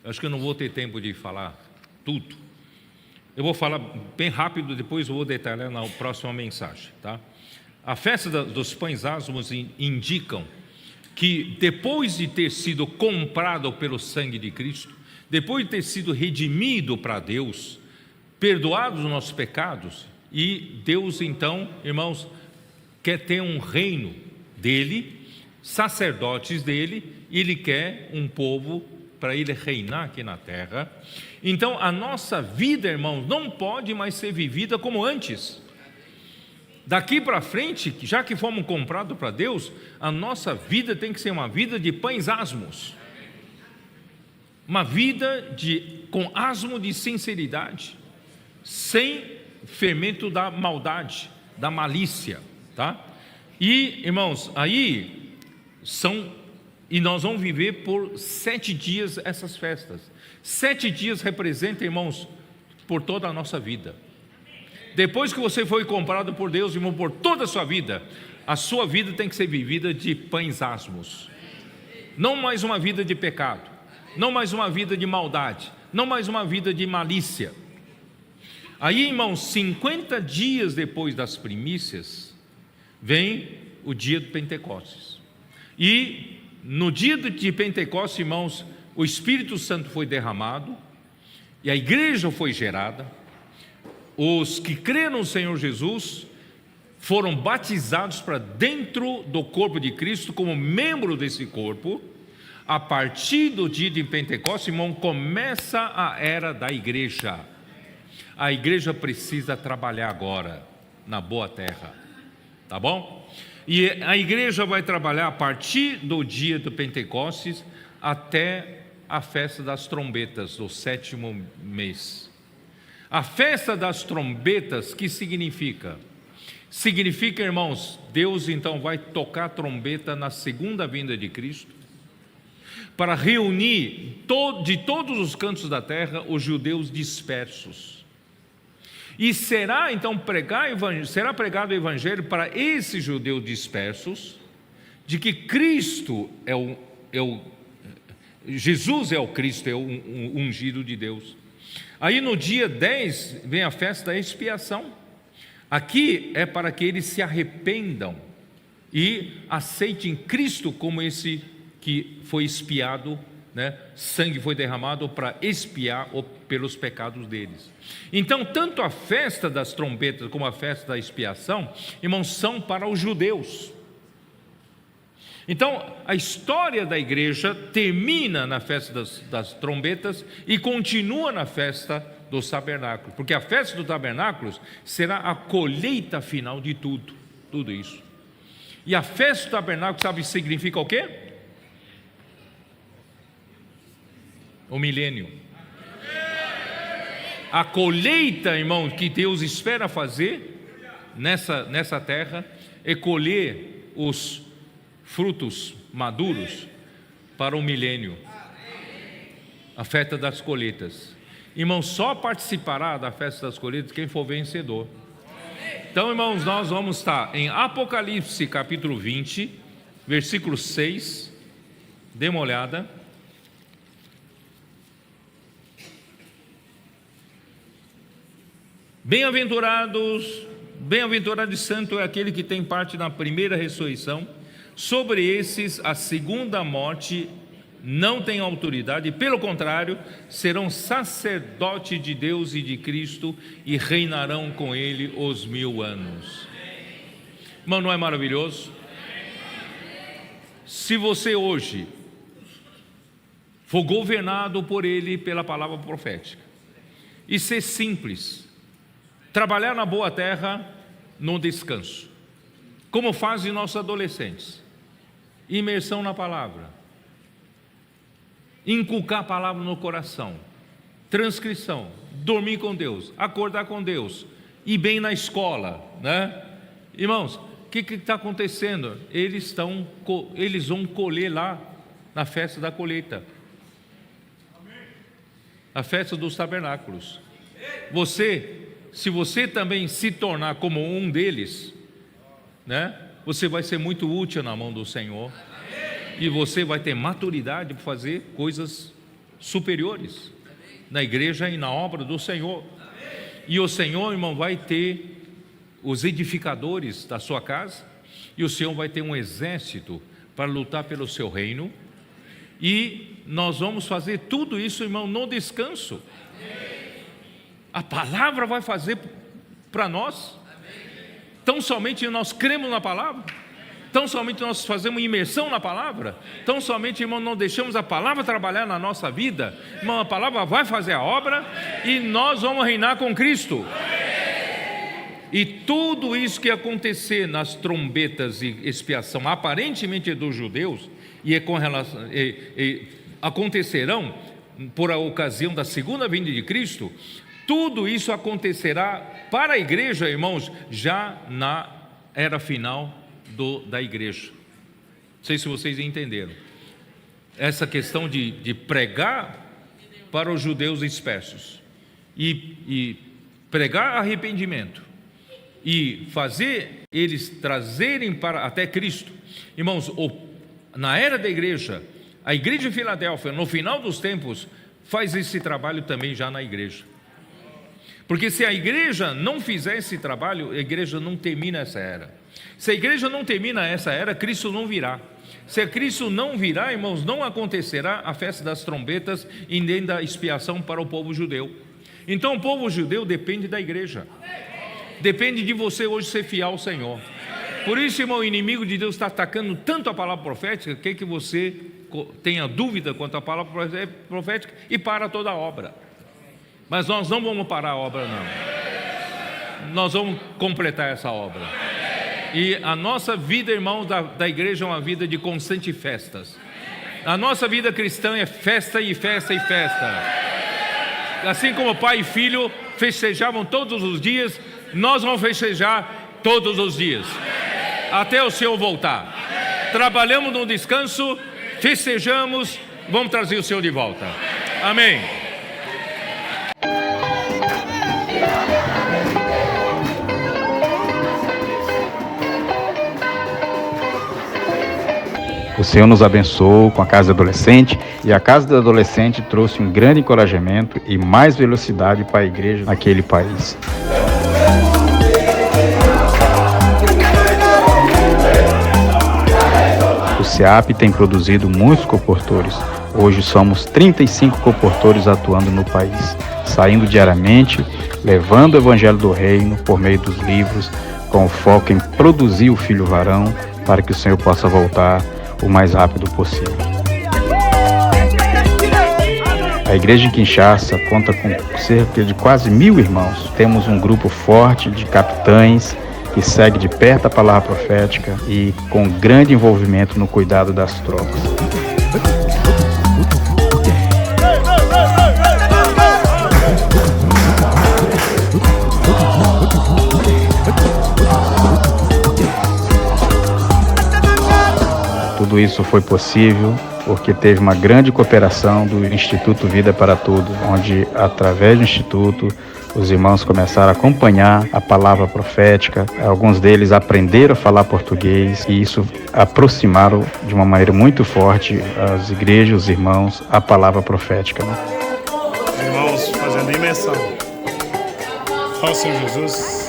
acho que eu não vou ter tempo de falar tudo. Eu vou falar bem rápido, depois eu vou detalhar na próxima mensagem, tá? A festa dos pães asmos indicam que depois de ter sido comprado pelo sangue de Cristo, depois de ter sido redimido para Deus, perdoados os nossos pecados, e Deus então, irmãos, quer ter um reino dele, sacerdotes dele, e Ele quer um povo para Ele reinar aqui na terra. Então a nossa vida, irmãos, não pode mais ser vivida como antes. Daqui para frente, já que fomos comprados para Deus, a nossa vida tem que ser uma vida de pães asmos, uma vida com asmo de sinceridade, sem fermento da maldade, da malícia, tá? E irmãos, e nós vamos viver por 7 dias essas festas. 7 dias representam, irmãos, por toda a nossa vida. Depois que você foi comprado por Deus, irmão, por toda a sua vida tem que ser vivida de pães asmos. Não mais uma vida de pecado, não mais uma vida de maldade, não mais uma vida de malícia. Aí, irmãos, 50 dias depois das primícias, vem o dia de Pentecostes. E no dia de Pentecostes, irmãos, o Espírito Santo foi derramado, e a igreja foi gerada. Os que creram no Senhor Jesus foram batizados para dentro do corpo de Cristo, como membro desse corpo. A partir do dia de Pentecostes, irmão, começa a era da igreja. A igreja precisa trabalhar agora na boa terra, tá bom? E a igreja vai trabalhar a partir do dia do Pentecostes até a festa das trombetas, do 7º mês. A festa das trombetas, que significa? Significa, irmãos, Deus então vai tocar a trombeta na segunda vinda de Cristo, para reunir de todos os cantos da terra os judeus dispersos. E será então pregado o evangelho para esses judeus dispersos, de que Cristo Jesus é o Cristo, é o ungido de Deus. Aí no dia 10 vem a festa da expiação. Aqui é para que eles se arrependam e aceitem Cristo como esse que foi expiado, né? Sangue foi derramado para expiar pelos pecados deles. Então, tanto a festa das trombetas como a festa da expiação, irmãos, são para os judeus. Então, a história da igreja termina na festa das trombetas e continua na festa dos tabernáculos, porque a festa dos tabernáculos será a colheita final de tudo isso. E a festa do tabernáculo, sabe, significa o quê? O milênio. A colheita, irmão, que Deus espera fazer nessa terra é colher os frutos maduros para o milênio, a festa das colheitas. Irmãos, só participará da festa das colheitas quem for vencedor. Então, irmãos, nós vamos estar em Apocalipse capítulo 20, versículo 6, dê uma olhada. Bem-aventurados e santo é aquele que tem parte na primeira ressurreição. Sobre esses a segunda morte não têm autoridade, pelo contrário, serão sacerdotes de Deus e de Cristo e reinarão com Ele os 1000 anos. Irmão, não é maravilhoso? Se você hoje for governado por Ele, pela palavra profética, e ser simples, trabalhar na boa terra, no descanso, como fazem nossos adolescentes, imersão na palavra, inculcar a palavra no coração, transcrição, dormir com Deus, acordar com Deus, ir bem na escola, né? Irmãos, o que está acontecendo? Eles vão colher lá na festa da colheita, a festa dos tabernáculos. Se você também se tornar como um deles, né? Você vai ser muito útil na mão do Senhor. E você vai ter maturidade para fazer coisas superiores na igreja e na obra do Senhor. E o Senhor, irmão, vai ter os edificadores da sua casa, e o Senhor vai ter um exército para lutar pelo seu reino. E nós vamos fazer tudo isso, irmão, no descanso. A palavra vai fazer para nós. Tão somente nós cremos na palavra, tão somente nós fazemos imersão na palavra, tão somente, irmão, não deixamos a palavra trabalhar na nossa vida, irmão, a palavra vai fazer a obra e nós vamos reinar com Cristo. E tudo isso que acontecer nas trombetas e expiação, aparentemente dos judeus, acontecerão por a ocasião da segunda vinda de Cristo, tudo isso acontecerá para a igreja, irmãos, já na era final da igreja. Não sei se vocês entenderam. Essa questão de pregar para os judeus dispersos e pregar arrependimento e fazer eles trazerem até Cristo. Irmãos, na era da igreja, a igreja de Filadélfia, no final dos tempos, faz esse trabalho também já na igreja. Porque se a igreja não fizer esse trabalho, a igreja não termina essa era. Se a igreja não termina essa era, Cristo não virá. Se Cristo não virá, irmãos, não acontecerá a festa das trombetas e nem da expiação para o povo judeu. Então o povo judeu depende da igreja. Depende de você hoje ser fiel ao Senhor. Por isso, irmão, o inimigo de Deus está atacando tanto a palavra profética, que você tenha dúvida quanto à palavra profética e para toda a obra. Mas nós não vamos parar a obra, não. Nós vamos completar essa obra. E a nossa vida, irmãos, da igreja é uma vida de constantes festas. A nossa vida cristã é festa e festa e festa. Assim como pai e filho festejavam todos os dias, nós vamos festejar todos os dias, até o Senhor voltar. Trabalhamos no descanso, festejamos, vamos trazer o Senhor de volta. Amém. O Senhor nos abençoou com a Casa do Adolescente, e a Casa do Adolescente trouxe um grande encorajamento e mais velocidade para a igreja naquele país. O SEAP tem produzido muitos comportores. Hoje somos 35 comportores atuando no país, saindo diariamente, levando o Evangelho do Reino por meio dos livros, com foco em produzir o filho varão, para que o Senhor possa voltar o mais rápido possível. A igreja de Kinshasa conta com cerca de quase 1000 irmãos. Temos um grupo forte de capitães que segue de perto a palavra profética e com grande envolvimento no cuidado das tropas. Tudo isso foi possível porque teve uma grande cooperação do Instituto Vida para Todos, onde, através do Instituto, os irmãos começaram a acompanhar a palavra profética. Alguns deles aprenderam a falar português e isso aproximaram de uma maneira muito forte as igrejas, os irmãos, a palavra profética. Irmãos fazendo imersão. Ó Senhor Jesus.